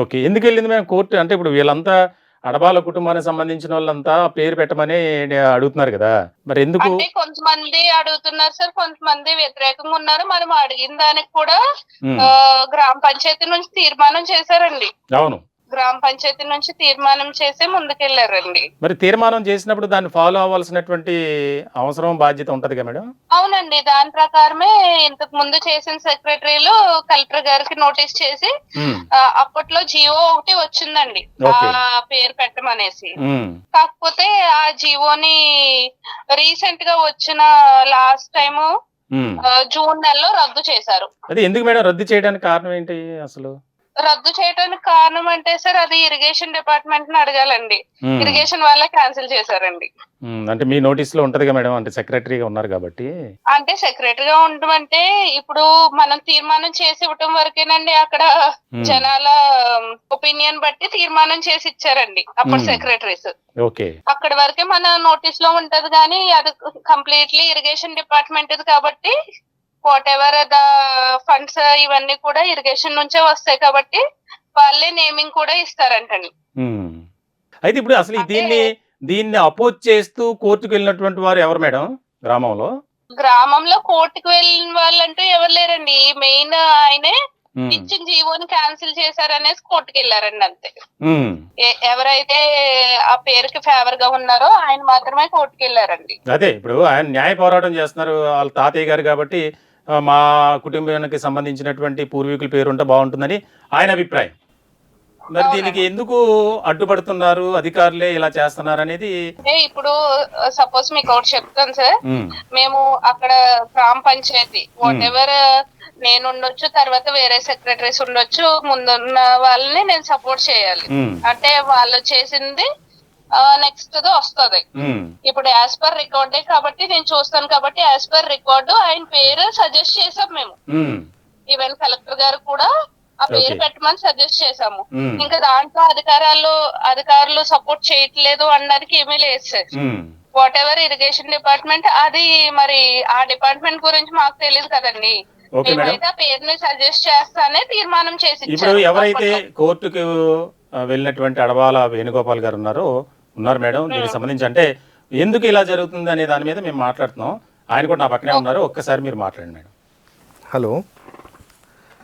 A: ఓకే, ఎందుకు వెళ్ళింది మేము కోర్టు? అంటే ఇప్పుడు వీళ్ళంతా అడబాల కుటుంబానికి సంబంధించిన వాళ్ళంతా పేరు పెట్టమని అడుగుతున్నారు కదా, మరి ఎందుకు?
C: అంటే కొంతమంది అడుగుతున్నారు సార్, కొంతమంది వ్యతిరేకంగా ఉన్నారు. మనం అడిగిన దానికి కూడా గ్రామ పంచాయతీ నుంచి తీర్మానం చేశారండి.
A: అవును,
C: గ్రామ పంచాయతీ నుంచి తీర్మానం చేసి ముందుకెళ్లారండి.
A: మరి తీర్మానం చేసినప్పుడు దాన్ని ఫాలో అవ్వాల్సినటువంటి అవసరం, బాధ్యత ఉంటది కదా మేడం?
C: అవునండి, దాని ప్రకారమే ఇంతకు ముందు చేసిన సెక్రటరీలు కలెక్టర్ గారికి నోటీస్ చేసి అప్పట్లో జియో ఒకటి వచ్చిందండి ఆ పేరు పెట్టమనేసి. కాకపోతే ఆ జియోని రీసెంట్ గా వచ్చిన లాస్ట్ టైము జూన్ నెలలో రద్దు చేశారు.
A: అది ఎందుకు మేడం రద్దు చేయడానికి కారణం ఏంటి? అసలు
C: రద్దు చేయడానికి కారణం అంటే సార్, అది ఇరిగేషన్ డిపార్ట్మెంట్ ని అడగాలండి. ఇరిగేషన్ వాళ్ళే క్యాన్సిల్ చేశారండి.
A: అంటే మీ నోటీస్ లో ఉంటది మేడం, అంటే సెక్రటరీగా ఉన్నారు కాబట్టి.
C: అంటే సెక్రటరీగా ఉండడం అంటే ఇప్పుడు మనం తీర్మానం చేసి ఇవ్వటం వరకేనండి. అక్కడ జనాల ఒపీనియన్ బట్టి తీర్మానం చేసి ఇచ్చారండి అప్పుడు సెక్రటరీస్.
A: ఓకే,
C: అక్కడ వరకే మన నోటీస్ లో ఉంటది, కానీ అది కంప్లీట్లీ ఇరిగేషన్ డిపార్ట్మెంట్ కాబట్టి వాట్ ఎవర్ ద ఫండ్స్ ఇవన్నీ కూడా ఇరిగేషన్ నుంచే వస్తాయి కాబట్టి వాళ్ళే నేమింగ్ కూడా ఇస్తారంటండి.
A: అయితే ఇప్పుడు అసలు దీన్ని అపోజ్ చేస్తూ కోర్టుకు వెళ్ళినటువంటి వారు ఎవరు మేడం? గ్రామంలో
C: కోర్టుకు వెళ్ళిన వాళ్ళంటూ ఎవరు లేరండి. మెయిన్ ఆయనే ఇచ్చిన జీవోని క్యాన్సిల్ చేశారనేసి కోర్టుకు వెళ్ళారండి అంతే. ఎవరైతే ఆ పేరుకి ఫేవర్ గా ఉన్నారో ఆయన మాత్రమే కోర్టుకు వెళ్ళారండి.
A: అదే ఇప్పుడు ఆయన న్యాయ పోరాటం చేస్తున్నారు, వాళ్ళ తాతయ్య గారు కాబట్టి మా కుటుంబానికి సంబంధించినటువంటి పూర్వీకుల పేరు ఉంటే బాగుంటుందని ఆయన అభిప్రాయం. మరి దీనికి ఎందుకు అడ్డుపడుతున్నారు అధికారులే, ఇలా చేస్తున్నారు అనేది?
C: ఇప్పుడు సపోజ్ మీకు ఒకటి చెప్తాను సార్, మేము అక్కడ గ్రామ పంచాయతీ వాట్ ఎవర్ నేను ఉండొచ్చు, తర్వాత వేరే సెక్రటరీస్ ఉండొచ్చు, ముందున్న వాళ్ళని నేను సపోర్ట్ చేయాలి. అంటే వాళ్ళు చేసింది నెక్స్ట్ వస్తుంది. ఇప్పుడు యాజ్ పర్ రికార్డే కాబట్టి నేను చూస్తాను కాబట్టి యాజ్ పర్ రికార్డు ఆయన పేరు సజెస్ట్ చేసాం మేము. ఈవెన్ కలెక్టర్ గారు కూడా ఆ పేరు
A: Okay.
C: పెట్టమని సజెస్ట్ చేసాము.
A: ఉమ్,
C: ఇంకా దాంట్లో అధికారులు సపోర్ట్ చేయట్లేదు అనడానికి ఏమీ లేదు sir.
A: Um.
C: What ever irrigation department అది మరి ఆ డిపార్ట్మెంట్ గురించి మాకు తెలియదు కదండి.
A: ఓకే మేడం,
C: మేమైతే ఆ పేరుని సజెస్ట్ చేస్తానే తీర్మానం చేసి
A: ఇప్పుడు
C: ఇచ్చారు
A: ఎవరైతే
C: అప్పట్లో.
A: కోర్టుకు వెళ్ళినటువంటి అడబాల వేణుగోపాల్ గారు ఉన్నారు మేడం, దీనికి సంబంధించి అంటే ఎందుకు ఇలా జరుగుతుంది అనే దాని మీద మేము మాట్లాడుతున్నాం. ఆయన కూడా నా పక్కనే ఉన్నారు, ఒక్కసారి మీరు మాట్లాడండి మేడం.
B: హలో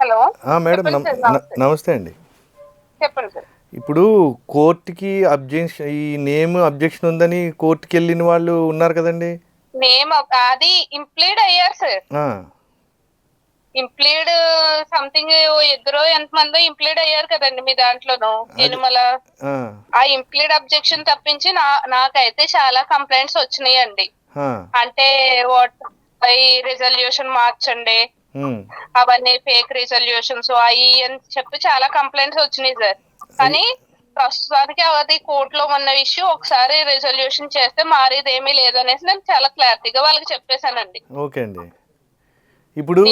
C: హలో
B: మేడం
C: చెప్పండి సార్, నమస్తే.
B: నమస్తే అండి.
C: చెప్పండి సార్.
B: ఇప్పుడు కోర్టుకి అబ్జెక్షన్, ఈ నేమ్ అబ్జెక్షన్ ఉందని కోర్టుకి వెళ్ళిన వాళ్ళు ఉన్నారు కదండి.
C: నేమ్ అది ఇంప్లీడ్ అయ్యారు సార్.
B: ఆ,
C: ఇంప్లీడ్ సంథింగ్ ఇద్దరు ఎంతమందో ఇంప్లీడ్ అయ్యారు కదండి మీ దాంట్లోను ఎనుమల.
B: ఆ,
C: ఆ ఇంప్లీడ్ అబ్జెక్షన్ తప్పించి నాకైతే చాలా కంప్లైంట్స్ వచ్చినాయండి.
B: ఆ,
C: అంటే వాట్ ఈ రిజల్యూషన్ మార్చండి,
B: ఉమ్,
C: అవన్నీ ఫేక్ రిజల్యూషన్స్ అవి అని చెప్పి చాలా కంప్లైంట్స్ వచ్చినాయి సార్. కానీ ప్రస్తుతానికి అది కోర్టులో ఉన్న ఇష్యూ, ఒకసారి రిజల్యూషన్ చేస్తే మారేది ఏమీ లేదనేసి నేను చాలా క్లారిటీగా వాళ్ళకి చెప్పేశానండి.
B: ఓకే అండి. ఇప్పుడు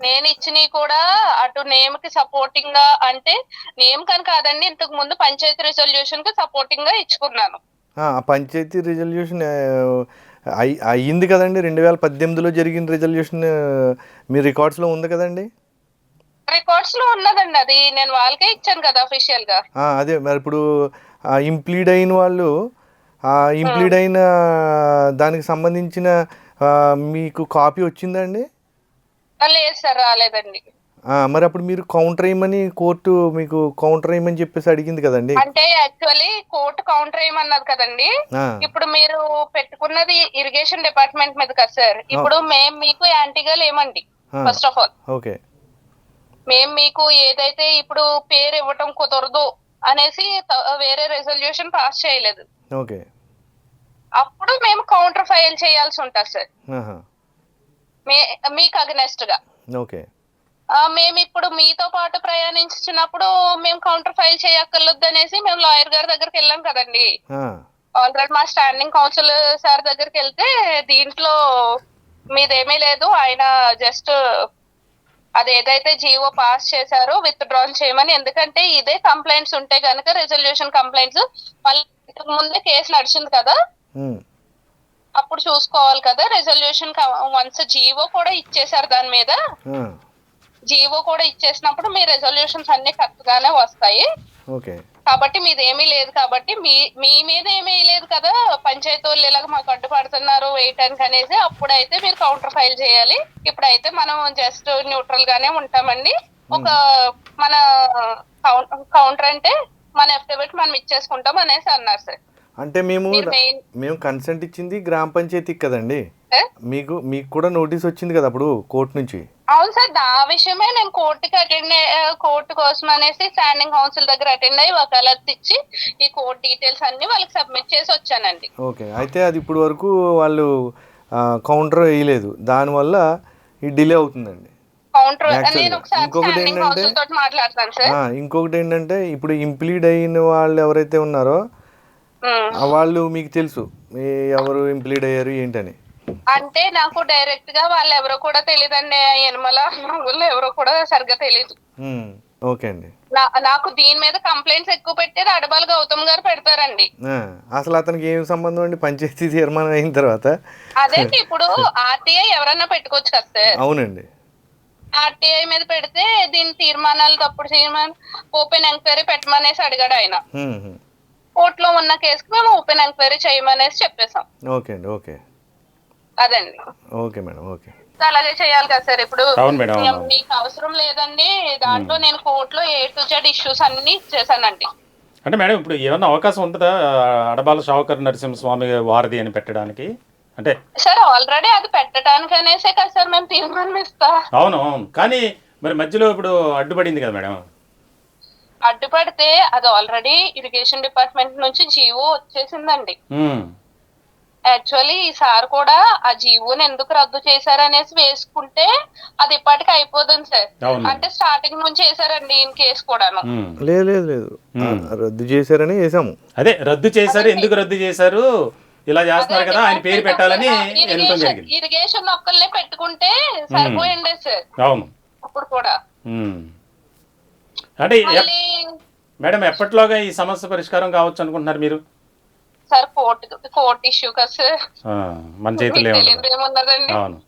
C: నేను ఇచ్చినవి కూడా అటు నేమ్ కి సపోర్టింగ్ గా, అంటే నేమ్ కని కాదండి, ఇంతకు ముందు పంచాయతీ రిజల్యూషన్ కి సపోర్టింగ్ గా ఇచ్చుకున్నాను.
B: ఆ పంచాయతీ రిజల్యూషన్ అయ్యింది కదండి, 2018లో జరిగిన రిజల్యూషన్ మీ రికార్డ్స్లో ఉంది కదండి.
C: రికార్డ్స్ లో ఉన్నదండి, అది నేను వాళ్ళకే ఇచ్చాను కదా అఫీషియల్ గా.
B: అదే మరి ఇప్పుడు ఇంప్లీడ్ అయిన వాళ్ళు, ఇంప్లీడ్ అయిన దానికి సంబంధించిన మీకు కాపీ వచ్చిందండి?
C: లేదు సార్, రాలేదండి.
B: మరి అప్పుడు మీరు కౌంటర్ వేయమని కోర్టు మీకు కౌంటర్ వేయమని చెప్పేసి అడిగింది కదండి.
C: అంటే యాక్చువల్లీ కోర్టు కౌంటర్ వేయమన్నది కదండి.
B: ఆ,
C: ఇప్పుడు మీరు పెట్టుకున్నది ఇరిగేషన్ డిపార్ట్మెంట్ మీద కదా సార్. ఇప్పుడు మేము మీకు యాంటీగా లేమండి. ఫస్ట్ ఆఫ్ ఆల్
B: ఓకే,
C: మేము మీకు ఏదైతే ఇప్పుడు పేరు ఇవ్వటం కుదరదు అనేసి వేరే రెజల్యూషన్ పాస్ చేయలేదు.
B: ఓకే,
C: అప్పుడు మేము కౌంటర్ ఫైల్ చేయాల్సి ఉంటుంది సార్
B: ఆహా,
C: మీకు అగనెస్ట్ గా.
B: ఓకే,
C: మేము ఇప్పుడు మీతో పాటు ప్రయాణించినప్పుడు మేము కౌంటర్ ఫైల్ చేయక్కర్లేదు అనేసి మేము లాయర్ గారి దగ్గరికి వెళ్ళాం కదండి.
B: ఆ,
C: ఆల్రెడీ మా స్టాండింగ్ కౌన్సిల్ సార్ దగ్గరికి వెళ్తే దీంట్లో మీదేమీ లేదు, ఆయన జస్ట్ అది ఏదైతే జీవో పాస్ చేశారో విత్ డ్రాన్ చేయమని, ఎందుకంటే ఇదే కంప్లైంట్స్ ఉంటే కనుక రెజల్యూషన్ కంప్లైంట్స్ మళ్ళీ ఇంతకు ముందే కేసు నడిచింది కదా,
B: ఉమ్,
C: అప్పుడు చూసుకోవాలి కదా. రెజల్యూషన్ వన్స్ జీవో కూడా ఇచ్చేసారు దాని మీద,
B: ఆ,
C: జీవో కూడా ఇచ్చేసినప్పుడు మీ రెజల్యూషన్స్ అన్ని కరెక్ట్ గానే వస్తాయి.
B: ఓకే,
C: కాబట్టి మీదేమీ లేదు కాబట్టి మీ మీద ఏమీ లేదు కదా, పంచాయతీ వాళ్ళు ఇలాగ మాకు అడ్డుపడుతున్నారు వేయటానికి అనేసి, అప్పుడైతే మీరు కౌంటర్ ఫైల్ చేయాలి. ఇప్పుడైతే మనం జస్ట్ న్యూట్రల్ గానే ఉంటామండి. ఒక మన కౌంటర్ అంటే మన ఎఫిడవిట్ మనం ఇచ్చేసుకుంటాం అనేసి అన్నారు సార్.
B: అంటే మేము కన్సెంట్ ఇచ్చింది గ్రామ పంచాయతీకి కదండి. మీకు కూడా నోటీస్ వచ్చింది కదా అప్పుడు కోర్టు నుంచి.
C: అవును సార్, ఆ విషయమే నేను కోర్టు కోసం అనేసి స్టాండింగ్ కౌన్సిల్ దగ్గర అటెండ్ అయ్యి వకాలత్ ఇచ్చి ఈ కోర్టు డీటెయిల్స్ అన్ని వాళ్ళకి సబ్మిట్ చేసి వచ్చానండి.
B: ఓకే, అయితే అది ఇప్పుడు వరకు వాళ్ళు కౌంటర్ వేయలేదు, దానివల్ల ఈ డిలే అవుతుందండి.
C: కౌంటర్ నేను ఒకసారి స్టాండింగ్ కౌన్సిల్ తోటి మాట్లాడతాను సార్.
B: ఇంకొకటి ఏంటంటే ఇప్పుడు ఇంప్లీడ్ అయిన వాళ్ళు ఎవరైతే ఉన్నారో వాళ్ళు మీకు తెలుసు ఎవరు ఇంప్లీడ్ అయ్యారు ఏంటని?
C: అంటే నాకు డైరెక్ట్ గా వాళ్ళు ఎవరో కూడా తెలియదండి, యనమల ఎవరో కూడా సరిగ్గా తెలియదు.
B: ఓకే అండి.
C: నాకు దీని మీద కంప్లైంట్స్ ఎక్కువ పెట్టేది అడబాల గౌతమ్ గారు పెడతారండి.
B: అసలు అతనికి ఏం సంబంధం అండి పంచాయతీ తీర్మానం అయిన తర్వాత?
C: అదే ఇప్పుడు ఆర్టీఐ ఎవరన్నా పెట్టుకోవచ్చు కదా సార్.
B: అవునండి,
C: ఆర్టీఐ మీద పెడితే దీని తీర్మానాలు తప్పుడు తీర్మానం ఓపెన్ ఎంక్వైరీ పెట్టమనేసి అడిగాడు ఆయన. కోర్టులో ఉన్న కేసుకి మేము ఓపెన్ ఎంక్వైరీ చేయమనేసి చెప్పేసాం.
B: ఓకే అండి, ఓకే,
C: అదండి.
B: Okay madam, okay.
C: అలాగే చేయాలి కదా సార్. ఇప్పుడు
A: అవును మేడం,
C: మీకు అవసరం లేదండి, దాంట్లో నేను కోర్టులో A to Z ఇష్యూస్ అన్ని ఇచ్చేసానండి.
A: అంటే మేడం ఇప్పుడు ఏమన్నా అవకాశం ఉంటుందా అడబాల షావుకర్ నరసింహస్వామి వారధి అని పెట్టడానికి? అంటే
C: సార్ ఆల్రెడీ అది పెట్టడానికి అనేసే కదా సార్ మేము తీర్మానం ఇస్తా.
A: అవును, కానీ మరి మధ్యలో ఇప్పుడు అడ్డుపడింది కదా మేడం.
C: అడ్డుపడితే అది ఆల్రెడీ ఇరిగేషన్ డిపార్ట్మెంట్ నుంచి జీవో వచ్చేసిందండి. యాక్చువల్లీ ఈసారి కూడా ఆ జీవోని ఎందుకు రద్దు చేశారనేసి వేసుకుంటే అది ఇప్పటికి అయిపోతుంది సార్. అంటే స్టార్టింగ్ నుంచి వేసారండి ఈయన కేసు కూడాను.
B: లేదు రద్దు చేశారని వేసాము.
A: అదే రద్దు చేశారు, ఎందుకు రద్దు చేశారు, ఇలా చేస్తున్నారు కదా ఆయన పేరు పెట్టాలని
C: ఇరిగేషన్ ఒక్కళ్ళే పెట్టుకుంటే సరిపోయిండే సార్.
A: అవును,
C: అప్పుడు కూడా
A: అంటే
C: మళ్ళీ
A: మేడం ఎప్పటిలోగా ఈ సమస్య పరిష్కారం కావచ్చు అనుకుంటున్నారు మీరు?
C: సార్ కోర్ట్ ఇష్యూ కదా సార్,
A: మన చేతిలో
C: తెలియదు ఏమున్నదండి.
A: అవును.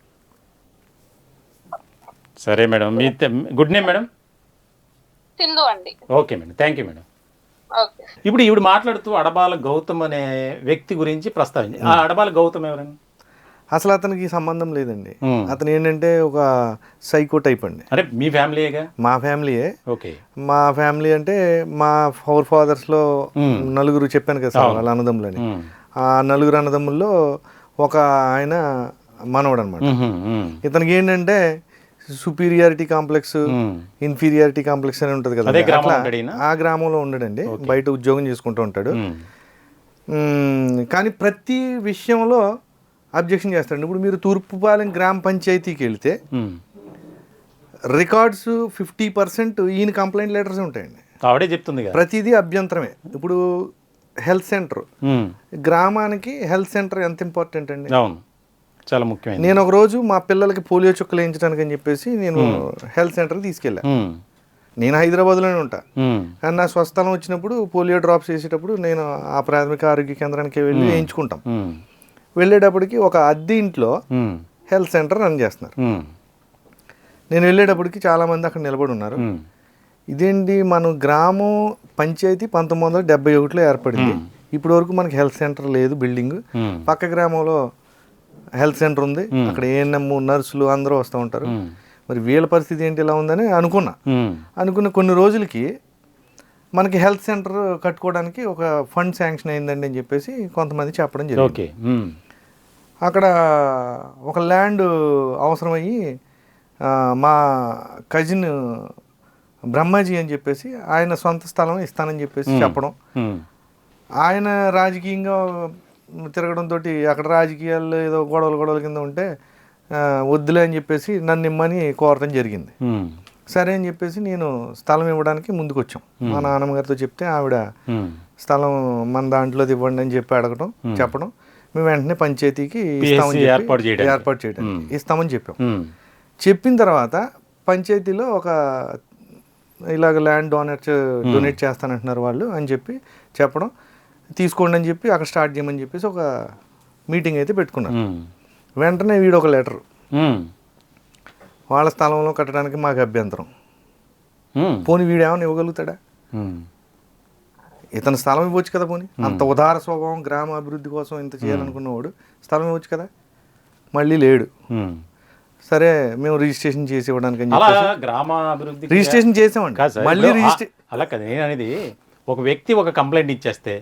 A: సరే మేడం, మీ గుడ్ నేమ్ మేడం?
C: సింధు అండి.
A: Okay madam, thank you madam.
C: Okay.
A: ఇప్పుడు ఈవిడ మాట్లాడుతూ అడబాల గౌతమ్ అనే వ్యక్తి గురించి ప్రస్తావించి, ఆ అడబాల గౌతమ్ ఎవరండి?
B: అసలు అతనికి సంబంధం లేదండి. అతను ఏంటంటే ఒక సైకో టైప్ అండి.
A: అంటే మీ ఫ్యామిలీయేగా?
B: మా ఫ్యామిలీయే.
A: ఓకే.
B: మా ఫ్యామిలీ అంటే మా ఫాదర్స్లో నలుగురు చెప్పాను కదా సార్, వాళ్ళ అన్నదమ్ములని. ఆ నలుగురు అన్నదమ్ముల్లో ఒక ఆయన మనవడు అనమాట. ఇతనికి ఏంటంటే సుపీరియారిటీ కాంప్లెక్స్, ఇన్ఫీరియారిటీ కాంప్లెక్స్ అని ఉంటుంది కదా, ఆ గ్రామంలో ఉండడండి. బయట ఉద్యోగం చేసుకుంటూ ఉంటాడు. కానీ ప్రతి విషయంలో అబ్జెక్షన్ చేస్తాడు. ఇప్పుడు మీరు తూర్పుపాలెం గ్రామ పంచాయతీకి వెళ్తే రికార్డ్స్ 50% ఈయన కంప్లైంట్ లెటర్స్ ఉంటాయండి.
A: ఆవిడే చెప్తుంది
B: ప్రతిదీ అభ్యంతరమే. ఇప్పుడు హెల్త్ సెంటర్, గ్రామానికి హెల్త్ సెంటర్ ఎంత ఇంపార్టెంట్ అండి.
A: అవును, చాలా ముఖ్యమైన.
B: నేను ఒక రోజు మా పిల్లలకి పోలియో చుక్కలు వేయించడానికి అని చెప్పేసి నేను హెల్త్ సెంటర్కి తీసుకెళ్ళా. నేను హైదరాబాద్లోనే ఉంటా, కానీ నా స్వస్థలం వచ్చినప్పుడు పోలియో డ్రాప్స్ వేసేటప్పుడు నేను ఆ ప్రాథమిక ఆరోగ్య కేంద్రానికి వెళ్ళి వేయించుకుంటాం. వెళ్ళేటప్పటికి ఒక అద్దె ఇంట్లో హెల్త్ సెంటర్ రన్ చేస్తున్నారు. నేను వెళ్ళేటప్పటికి చాలామంది అక్కడ నిలబడి ఉన్నారు. ఇదేంటి, మన గ్రామం పంచాయతీ 1971లో ఏర్పడింది, ఇప్పటి వరకు మనకి హెల్త్ సెంటర్ లేదు. బిల్డింగ్ పక్క గ్రామంలో హెల్త్ సెంటర్ ఉంది, అక్కడ ఏఎన్ఎం నర్సులు అందరూ వస్తూ ఉంటారు. మరి వీళ్ళ పరిస్థితి ఏంటి ఇలా ఉందని అనుకున్న కొన్ని రోజులకి మనకి హెల్త్ సెంటర్ కట్టుకోవడానికి ఒక ఫండ్ శాంక్షన్ అయిందండి అని చెప్పేసి కొంతమంది చెప్పడం జరిగింది. అక్కడ ఒక ల్యాండ్ అవసరమయ్యి మా కజిన్ బ్రహ్మాజీ అని చెప్పేసి ఆయన సొంత స్థలం ఇస్తానని చెప్పేసి చెప్పడం, ఆయన రాజకీయంగా తిరగడంతో అక్కడ రాజకీయాల్లో ఏదో గొడవల కింద ఉంటే వద్దులే అని చెప్పేసి నన్ను ఇమ్మని కోరటం జరిగింది. సరే అని చెప్పేసి నేను స్థలం ఇవ్వడానికి ముందుకు వచ్చాం. మా నాన్నమ్మ గారితో చెప్తే ఆవిడ స్థలం మన దాంట్లోది ఇవ్వండి అని చెప్పి చెప్పడం, మేము వెంటనే పంచాయతీకి ఏర్పాటు చేయడం ఇస్తామని చెప్పాం. చెప్పిన తర్వాత పంచాయతీలో ఒక ఇలాగ ల్యాండ్ డొనేట్ చేస్తానంటున్నారు వాళ్ళు అని చెప్పి చెప్పడం, తీసుకోండి అని చెప్పి అక్కడ స్టార్ట్ చేయమని చెప్పేసి ఒక మీటింగ్ అయితే పెట్టుకున్నారు. వెంటనే వీడు ఒక లెటర్, వాళ్ళ స్థలంలో కట్టడానికి మాకు అభ్యంతరం. పోనీ వీడు ఏమైనా ఇవ్వగలుగుతాడా? ఇతను స్థలం ఇవ్వచ్చు కదా, పోనీ అంత ఉదార స్వభావం, గ్రామ అభివృద్ధి కోసం ఇంత చేయాలనుకున్నవాడు స్థలం ఇవ్వచ్చు కదా, మళ్ళీ లేడు. సరే మేము రిజిస్ట్రేషన్ చేసి ఇవ్వడానికి అని చెప్పి రిజిస్ట్రేషన్ చేసామండి. మళ్ళీ
A: అలా కదా నేను అనేది, ఒక వ్యక్తి ఒక కంప్లైంట్ ఇచ్చేస్తే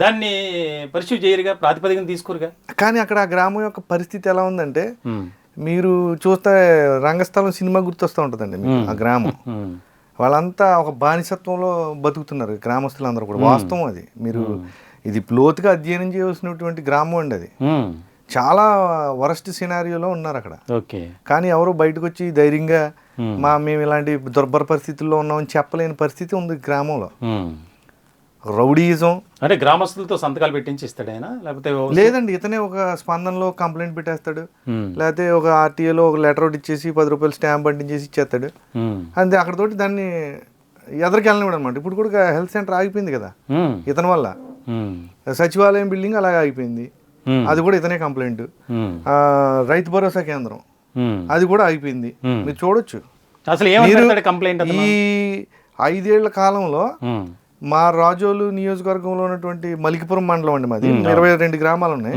A: దాన్ని పరిశీలి చేయరుగా, ప్రాతిపదికన తీసుకోరుగా.
B: కానీ అక్కడ ఆ గ్రామం యొక్క పరిస్థితి ఎలా ఉందంటే, మీరు చూస్తే రంగస్థలం సినిమా గుర్తొస్తూ ఉంటుందండి మీకు. ఆ గ్రామం వాళ్ళంతా ఒక బానిసత్వంలో బతుకుతున్నారు గ్రామస్తులందరూ కూడా. వాస్తవం అది. మీరు ఇది లోతుగా అధ్యయనం చేయవలసినటువంటి గ్రామం అండి అది. చాలా వరస్ట్ సినారియోలో ఉన్నారు అక్కడ. కానీ ఎవరు బయటకు వచ్చి ధైర్యంగా మేము ఇలాంటి దుర్భర పరిస్థితుల్లో ఉన్నామని చెప్పలేని పరిస్థితి ఉంది గ్రామంలో. రౌడీయిజం
A: అంటే గ్రామస్తులతో సంతకాలు పెట్టించి ఇస్తాడు ఆయన, లేకపోతే
B: లేదండి, ఇతనే ఒక స్పందనలో కంప్లైంట్ పెట్టేస్తాడు, లేకపోతే ఒక ఆర్టీఏలో ఒక లెటర్ ఒకటి ఇచ్చేసి 10 రూపాయలు స్టాంప్ అంటించేసి ఇచ్చేస్తాడు అంతే. అక్కడతోటి దాన్ని ఎదరికి వెళ్ళనివ్వడం అనమాట. ఇప్పుడు కూడా హెల్త్ సెంటర్ ఆగిపోయింది కదా ఇతని వల్ల. సచివాలయం బిల్డింగ్ అలాగే ఆగిపోయింది, అది కూడా ఇతనే కంప్లైంట్. రైతు భరోసా కేంద్రం అది కూడా ఆగిపోయింది. మీరు చూడొచ్చు.
A: అసలు
B: ఈ 5 ఏళ్ల కాలంలో మా రాజోలు నియోజకవర్గంలో ఉన్నటువంటి మలికిపురం మండలం అండి మాది, 22 గ్రామాలు ఉన్నాయి.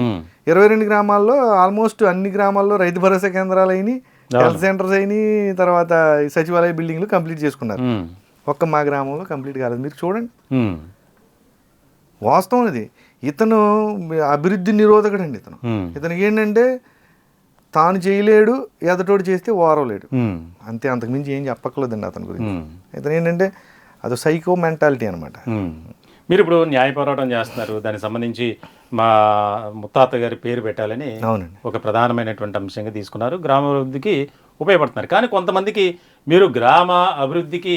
B: 22 గ్రామాల్లో ఆల్మోస్ట్ అన్ని గ్రామాల్లో రైతు భరోసా కేంద్రాలు అయినాయి, హెల్త్ సెంటర్స్ అయినాయి, తర్వాత సచివాలయ బిల్డింగ్లు కంప్లీట్ చేసుకున్నారు. ఒక్క మా గ్రామంలో కంప్లీట్ కాలేదు. మీరు చూడండి, వాస్తవం అది. ఇతను అభివృద్ధి నిరోధకుడు అండి. ఇతనికి ఏంటంటే తాను చేయలేడు, ఎదటోడు చేస్తే ఓరవలేడు అంతే, అంతకుమించి ఏం చెప్పక్కర్లేదండి అతని గురించి. ఇతను ఏంటంటే అది సైకో మెంటాలిటీ అనమాట.
A: మీరు ఇప్పుడు న్యాయ పోరాటం చేస్తున్నారు, దానికి సంబంధించి మా ముత్తాత గారి పేరు పెట్టాలని ఒక ప్రధానమైనటువంటి అంశంగా తీసుకున్నారు, గ్రామాభివృద్ధికి ఉపయోగపడుతున్నారు. కానీ కొంతమందికి మీరు గ్రామ అభివృద్ధికి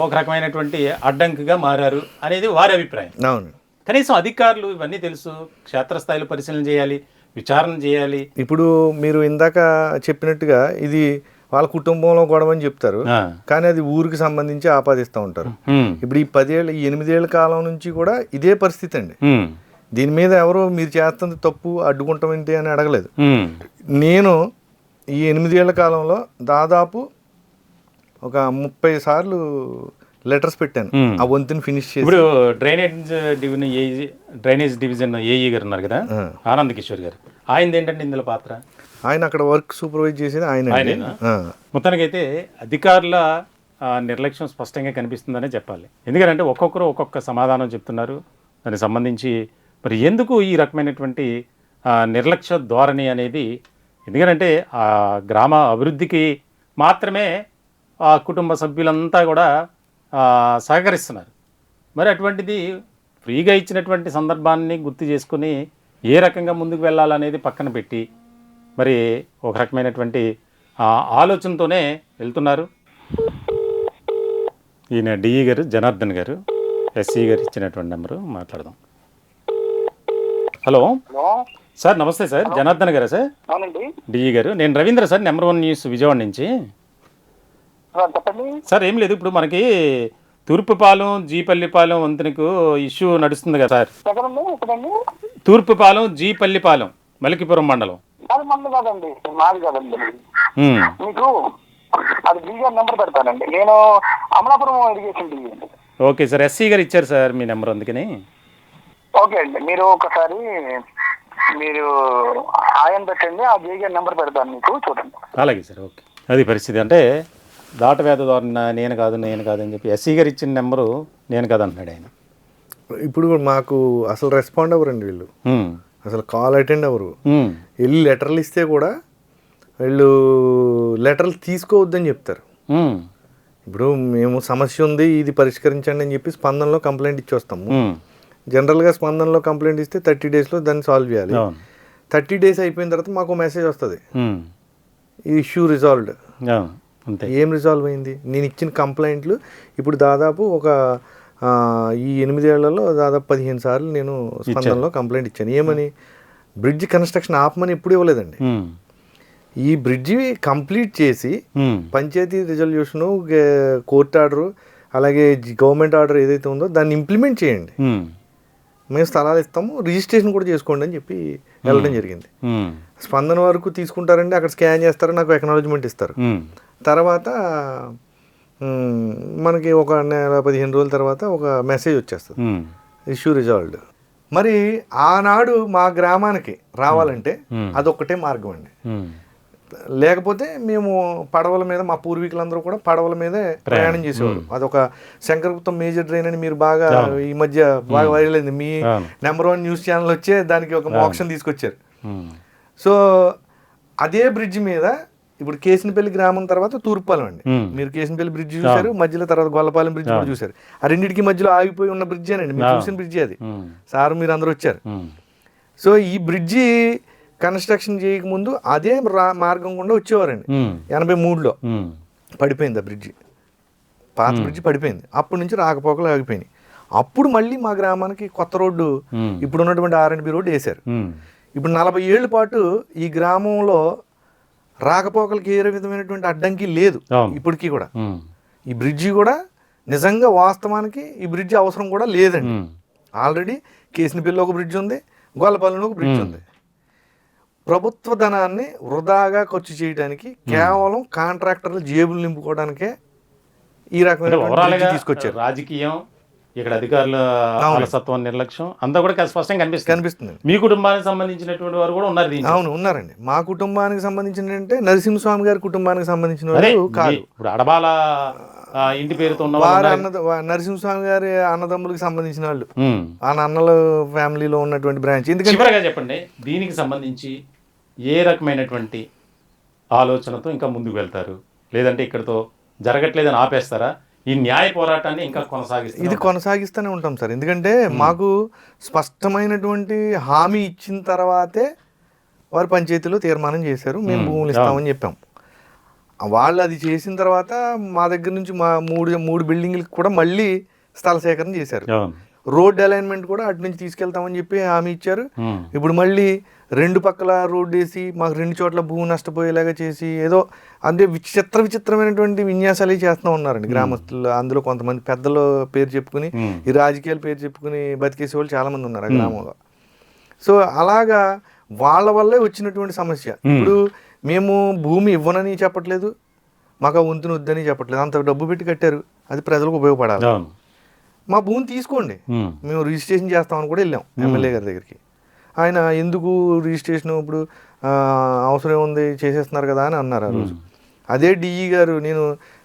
A: ఒక రకమైనటువంటి అడ్డంకిగా మారారు అనేది వారి అభిప్రాయం.
B: అవును.
A: కనీసం అధికారులు ఇవన్నీ తెలుసు, క్షేత్రస్థాయిలో పరిశీలన చేయాలి, విచారణ చేయాలి.
B: ఇప్పుడు మీరు ఇందాక చెప్పినట్టుగా ఇది వాళ్ళ కుటుంబంలో గొడవ అని చెప్తారు,
A: ఆ,
B: కానీ అది ఊరికి సంబంధించి ఆపాదిస్తూ ఉంటారు.
A: ఉమ్,
B: ఇప్పుడు ఈ 8 ఏళ్ల కాలం నుంచి కూడా ఇదే పరిస్థితి అండి.
A: ఉమ్,
B: దీని మీద ఎవరో మీరు చేస్తుంది తప్పు అడ్డుకుంటాం ఏంటి అని అడగలేదు.
A: ఉమ్,
B: నేను ఈ 8 ఏళ్ల కాలంలో దాదాపు ఒక 30 సార్లు లెటర్స్ పెట్టాను
A: Hmm.
B: ఆ వంతుని ఫినిష్ చేసి.
A: ఇప్పుడు డ్రైనేజ్ డివిజన్ ఏఈ గారు ఉన్నారు కదా,
B: ఆ.
A: ఆనంద్ కిషోర్ గారు, ఆయనది ఏంటంటే ఇందులో పాత్ర?
B: ఆయన అక్కడ వర్క్ సూపర్వైజ్ చేసేది ఆయన.
A: ఆయనేనా? మొత్తానికైతే అధికారుల నిర్లక్ష్యం స్పష్టంగా కనిపిస్తుందనే చెప్పాలి. ఎందుకంటే ఒక్కొక్కరు ఒక్కొక్క సమాధానం చెప్తున్నారు. దానికి సంబంధించి మరి ఎందుకు ఈ రకమైనటువంటి నిర్లక్ష్య ధోరణి అనేది? ఎందుకంటే ఆ గ్రామ అభివృద్ధికి మాత్రమే ఆ కుటుంబ సభ్యులంతా కూడా సహకరిస్తున్నారు. మరి అటువంటిది ఫ్రీగా ఇచ్చినటువంటి సందర్భాన్ని గుర్తు చేసుకుని ఏ రకంగా ముందుకు వెళ్ళాలనేది పక్కన పెట్టి మరి ఒక రకమైనటువంటి ఆలోచనతోనే వెళ్తున్నారు. ఈయన డిఈ గారు జనార్దన్ గారు, ఎస్సీ గారు ఇచ్చినటువంటి నెంబరు మాట్లాడదాం. హలో సార్, నమస్తే సార్. జనార్దన్ గారా సార్?
D: అవునండి,
A: డిఈ గారు. నేను Ravindra sir, number 1 news Vijayawada నుంచి.
D: చెప్పండి
A: సార్ ఏం లేదు, ఇప్పుడు మనకి తూర్పుపాలెం జీపల్లిపాలెం వంతెనకు ఇష్యూ నడుస్తుంది కదా సార్.
D: ఎక్కడండి ఎక్కడండి?
A: తూర్పుపాలెం జీపల్లిపాలెం మలికిపురం మండలం.
D: అది మంది కాదండి, మాది కాదండి.
A: ఉమ్,
D: మీకు అది బీగా నెంబర్ పెడతానండి. నేను అమలాపురం ఇరిగేషన్ డివి.
A: ఓకే సార్, ఎస్సీ గారు ఇచ్చారు సార్ మీ నెంబర్, అందుకని.
D: ఓకే అండి, మీరు ఒకసారి మీరు ఆయన పెట్టండి, ఆ బీగా నెంబర్ పెడతాను మీకు, చూడండి.
A: అలాగే సార్, ఓకే. అది పరిస్థితి. అంటే దాటవేద ద్వారా నేను కాదు అని చెప్పి ఎస్సీ గారు ఇచ్చిన నెంబరు నేను కాదు అంటున్నాడు ఆయన.
B: ఇప్పుడు మాకు అసలు రెస్పాండ్ అవ్వరండి వీళ్ళు,
A: ఉమ్,
B: అసలు కాల్ అటెండ్ అవ్వరు.
A: ఉమ్,
B: వెళ్ళి లెటర్లు ఇస్తే కూడా వీళ్ళు లెటర్లు తీసుకోవద్దని చెప్తారు.
A: ఉమ్,
B: ఇప్పుడు మేము సమస్య ఉంది ఇది పరిష్కరించండి అని చెప్పి స్పందనలో కంప్లైంట్ ఇచ్చి వస్తాము.
A: ఉమ్,
B: జనరల్గా స్పందనలో కంప్లైంట్ ఇస్తే 30 డేస్లో దాన్ని సాల్వ్ చేయాలి.
A: అవును,
B: 30 డేస్ అయిపోయిన తర్వాత మాకు మెసేజ్ వస్తుంది,
A: ఉమ్,
B: ఈ ఇష్యూ రిజాల్వ్డ్.
A: అవును, అంతే.
B: ఏం రిజాల్వ్ అయింది? నేను ఇచ్చిన కంప్లైంట్లు ఇప్పుడు దాదాపు ఒక ఈ 8 ఏళ్లలో దాదాపు 15 సార్లు నేను స్పందనలో కంప్లైంట్ ఇచ్చాను. ఏమని? బ్రిడ్జ్ కన్స్ట్రక్షన్ ఆపమని ఎప్పుడు ఇవ్వలేదండి.
A: ఉమ్,
B: ఈ బ్రిడ్జి కంప్లీట్ చేసి
A: ఉమ్,
B: పంచాయతీ రిజల్యూషను, కోర్టు ఆర్డరు, అలాగే గవర్నమెంట్ ఆర్డర్ ఏదైతే ఉందో దాన్ని ఇంప్లిమెంట్ చేయండి,
A: ఉమ్,
B: మేము స్థలాలు ఇస్తాము, రిజిస్ట్రేషన్ కూడా చేసుకోండి అని చెప్పి వెళ్ళడం జరిగింది.
A: ఉమ్,
B: స్పందన వరకు తీసుకుంటారండి, అక్కడ స్కాన్ చేస్తారు, నాకు ఎక్నాలజ్మెంట్ ఇస్తారు.
A: ఉమ్,
B: తర్వాత మనకి ఒక నెల 15 రోజుల తర్వాత ఒక మెసేజ్ వచ్చేస్తుంది,
A: ఉమ్,
B: ఇష్యూ రిజాల్వ్డ్. మరి ఆనాడు మా గ్రామానికి రావాలంటే అదొక్కటే మార్గం అండి.
A: ఉమ్,
B: లేకపోతే మేము పడవల మీద, మా పూర్వీకులందరూ కూడా పడవల మీదే ప్రయాణం చేసేవారు. అదొక శంకరగుప్తం మేజర్ డ్రైన్ అని మీరు బాగా ఈ మధ్య బాగా వైరల్ అయింది, మీ నెంబర్ 1 న్యూస్ ఛానల్ వచ్చే దానికి ఒక మోక్షం తీసుకొచ్చారు.
A: ఉమ్,
B: సో అదే బ్రిడ్జ్ మీద ఇప్పుడు కేసినపల్లి గ్రామం తర్వాత తూర్పుపాలెం అండి. మీరు కేసినపల్లి బ్రిడ్జ్ చూశారు, మధ్యలో తర్వాత గొల్లపాలెం బ్రిడ్జ్ కూడా చూశారు. ఆ రెండింటికి మధ్యలో ఆగిపోయి ఉన్న బ్రిడ్జ్ అనండి, మీరు చూసిన బ్రిడ్జ్ అది. సార్ మీరు అందరూ వచ్చారు. సో ఈ బ్రిడ్జి కన్స్ట్రక్షన్ చేయకముందు అదే మార్గం గుండా వచ్చేవారండి. 83లో పడిపోయింది ఆ బ్రిడ్జి, పాత బ్రిడ్జి పడిపోయింది. అప్పటి నుంచి రాకపోకలు ఆగిపోయినాయి. అప్పుడు మళ్ళీ మా గ్రామానికి కొత్త రోడ్డు, ఇప్పుడు ఉన్నటువంటి R&B రోడ్డు వేశారు. ఇప్పుడు 40 ఏళ్ల పాటు ఈ గ్రామంలో రాకపోకలకి ఏ విధమైనటువంటి అడ్డంకి లేదు ఇప్పటికీ కూడా. ఈ బ్రిడ్జి కూడా నిజంగా వాస్తవానికి ఈ బ్రిడ్జి అవసరం కూడా లేదండి. ఆల్రెడీ కేసినపల్లిలో ఒక బ్రిడ్జ్ ఉంది, గొల్లపల్లిలో ఒక బ్రిడ్జ్ ఉంది. ప్రభుత్వ ధనాన్ని వృధాగా ఖర్చు చేయడానికి, కేవలం కాంట్రాక్టర్లు జేబులు నింపుకోవడానికే ఈ రకమైన తీసుకొచ్చారు.
A: రాజకీయం, ఇక్కడ అధికారుల అలసత్వం, నిర్లక్ష్యం అంతా కూడా స్పష్టంగా కనిపిస్తుంది. మీ కుటుంబానికి సంబంధించినటువంటి వారు కూడా ఉన్నారు.
B: అవును, ఉన్నారండి. మా కుటుంబానికి సంబంధించిన అంటే నరసింహస్వామి గారి కుటుంబానికి సంబంధించిన వాళ్ళు కాదు.
A: ఇప్పుడు అడబాల ఇంటి పేరుతో
B: నరసింహస్వామి గారి అన్నదమ్ములకు సంబంధించిన వాళ్ళు, ఆ అన్నల ఫ్యామిలీలో ఉన్నటువంటి బ్రాంచ్.
A: ఎందుకంటే చెప్పండి, దీనికి సంబంధించి ఏ రకమైనటువంటి ఆలోచనతో ఇంకా ముందుకు వెళ్తారు? లేదంటే ఇక్కడతో జరగట్లేదని ఆపేస్తారా? ఈ న్యాయ పోరాటాన్ని ఇంకా
B: కొనసాగిస్తూనే ఉంటాం సార్. ఎందుకంటే మాకు స్పష్టమైనటువంటి హామీ ఇచ్చిన తర్వాతే వారు పంచాయతీలో తీర్మానం చేశారు, మేము భూములు ఇస్తామని చెప్పాం. వాళ్ళు అది చేసిన తర్వాత మా దగ్గర నుంచి మా మూడు బిల్డింగ్లకు కూడా మళ్ళీ స్థల సేకరణ చేశారు. రోడ్ అలైన్మెంట్ కూడా అటు నుంచి తీసుకెళ్తామని చెప్పి హామీ ఇచ్చారు. ఇప్పుడు మళ్ళీ 2 పక్కల రోడ్డు వేసి మాకు 2 చోట్ల భూమి నష్టపోయేలాగా చేసి ఏదో అంటే విచిత్రమైనటువంటి విన్యాసాలు చేస్తూ ఉన్నారండి గ్రామస్తులు. అందులో కొంతమంది పెద్దల పేరు చెప్పుకుని ఈ రాజకీయాల పేరు చెప్పుకుని బతికేసే వాళ్ళు చాలామంది ఉన్నారు ఆ గ్రామంలో. సో అలాగా వాళ్ళ వల్లే వచ్చినటువంటి సమస్య. ఇప్పుడు మేము భూమి ఇవ్వనని చెప్పట్లేదు, మాకు ఆ వంతుని వద్దని చెప్పట్లేదు. అంత డబ్బు పెట్టి కట్టారు, అది ప్రజలకు ఉపయోగపడాలి. మా భూమి తీసుకోండి, మేము రిజిస్ట్రేషన్ చేస్తామని కూడా వెళ్ళాం ఎమ్మెల్యే గారి దగ్గరికి. ఆయన ఎందుకు రిజిస్ట్రేషన్ ఇప్పుడు అవసరం ఉంది చేసేస్తున్నారు కదా అని అన్నారు ఆ రోజు. అదే డిఈ గారు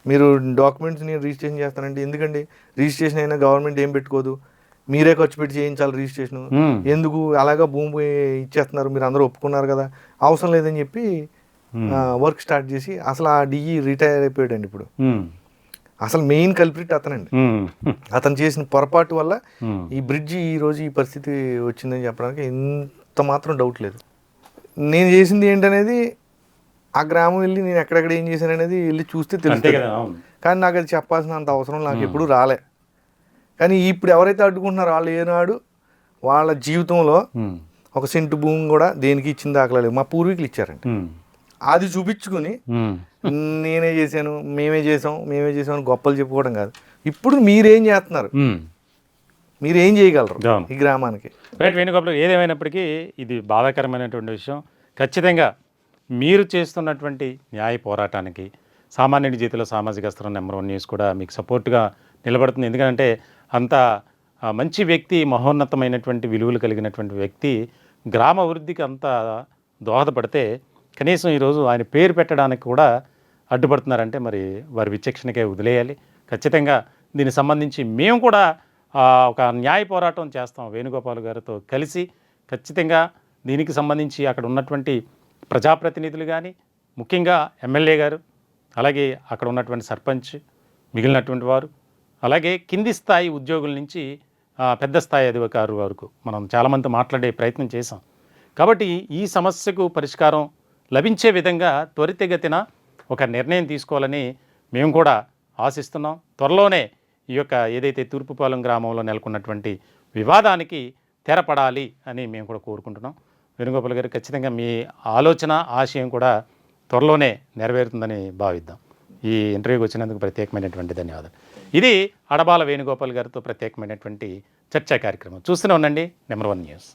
B: మీరు డాక్యుమెంట్స్ నేను రిజిస్ట్రేషన్ చేస్తానంటే ఎందుకండి రిజిస్ట్రేషన్ అయినా గవర్నమెంట్ ఏం పెట్టుకోదు, మీరే ఖర్చు పెట్టి చేయించాలి రిజిస్ట్రేషన్, ఎందుకు అలాగా భూమి ఇచ్చేస్తున్నారు, మీరు అందరూ ఒప్పుకున్నారు కదా, అవసరం లేదని చెప్పి వర్క్ స్టార్ట్ చేసి అసలు ఆ డిఈ రిటైర్ అయిపోయాడండి. ఇప్పుడు అసలు మెయిన్ కల్ప్రిట్ అతనండి. అతను చేసిన పొరపాటు వల్ల ఈ బ్రిడ్జి ఈ రోజు ఈ పరిస్థితి వచ్చిందని చెప్పడానికి ఎంత మాత్రం డౌట్ లేదు. నేను చేసింది ఏంటనేది ఆ గ్రామం వెళ్ళి నేను ఎక్కడెక్కడ ఏం చేశాను అనేది వెళ్ళి చూస్తే తెలుస్తుంది. కానీ నాకు అది చెప్పాల్సిన అంత అవసరం నాకు ఎప్పుడు రాలే. కానీ ఇప్పుడు ఎవరైతే అడ్డుకుంటున్నారో వాళ్ళు ఏనాడు వాళ్ళ జీవితంలో ఒక సెంటు భూమి కూడా దేనికి ఇచ్చిన దాఖలా లేదు. మా పూర్వీకులు ఇచ్చారండి, అది చూపించుకుని నేనే చేశాను, మేమే చేసాం అని గొప్పలు చెప్పుకోవడం కాదు. ఇప్పుడు మీరేం చేస్తున్నారు, మీరేం చేయగలరు ఈ గ్రామానికి?
A: రైట్ వేణుగోపాల్, ఏదేమైనప్పటికీ ఇది బాధాకరమైనటువంటి విషయం. ఖచ్చితంగా మీరు చేస్తున్నటువంటి న్యాయ పోరాటానికి సామాన్యుడి జీవితంలో సామాజిక అస్త్రం నెంబర్ 1 న్యూస్ కూడా మీకు సపోర్ట్గా నిలబడుతుంది. ఎందుకంటే అంత మంచి వ్యక్తి, మహోన్నతమైనటువంటి విలువలు కలిగినటువంటి వ్యక్తి గ్రామ అభివృద్ధికి అంత దోహదపడితే కనీసం ఈరోజు ఆయన పేరు పెట్టడానికి కూడా అడ్డుపడుతున్నారంటే మరి వారి విచక్షణకే వదిలేయాలి. ఖచ్చితంగా దీనికి సంబంధించి మేము కూడా ఒక న్యాయ పోరాటం చేస్తాం వేణుగోపాల్ గారితో కలిసి. ఖచ్చితంగా దీనికి సంబంధించి అక్కడ ఉన్నటువంటి ప్రజాప్రతినిధులు కానీ, ముఖ్యంగా ఎమ్మెల్యే గారు, అలాగే అక్కడ ఉన్నటువంటి సర్పంచ్, మిగిలినటువంటి వారు, అలాగే కింది స్థాయి ఉద్యోగుల నుంచి పెద్ద స్థాయి అధికారుల వరకు మనం చాలామంది మాట్లాడే ప్రయత్నం చేసాం. కాబట్టి ఈ సమస్యకు పరిష్కారం లభించే విధంగా త్వరితగతిన ఒక నిర్ణయం తీసుకోవాలని మేము కూడా ఆశిస్తున్నాం. త్వరలోనే ఈ యొక్క ఏదైతే తూర్పుపాలెం గ్రామంలో నెలకొన్నటువంటి వివాదానికి తెరపడాలి అని మేము కూడా కోరుకుంటున్నాం. వేణుగోపాల్ గారు, ఖచ్చితంగా మీ ఆలోచన, ఆశయం కూడా త్వరలోనే నెరవేరుతుందని భావిద్దాం. ఈ ఇంటర్వ్యూకి వచ్చినందుకు ప్రత్యేకమైనటువంటి ధన్యవాదాలు. ఇది అడబాల వేణుగోపాల్ గారితో ప్రత్యేకమైనటువంటి చర్చా కార్యక్రమం. చూస్తూనే ఉండండి నెంబర్ 1 న్యూస్.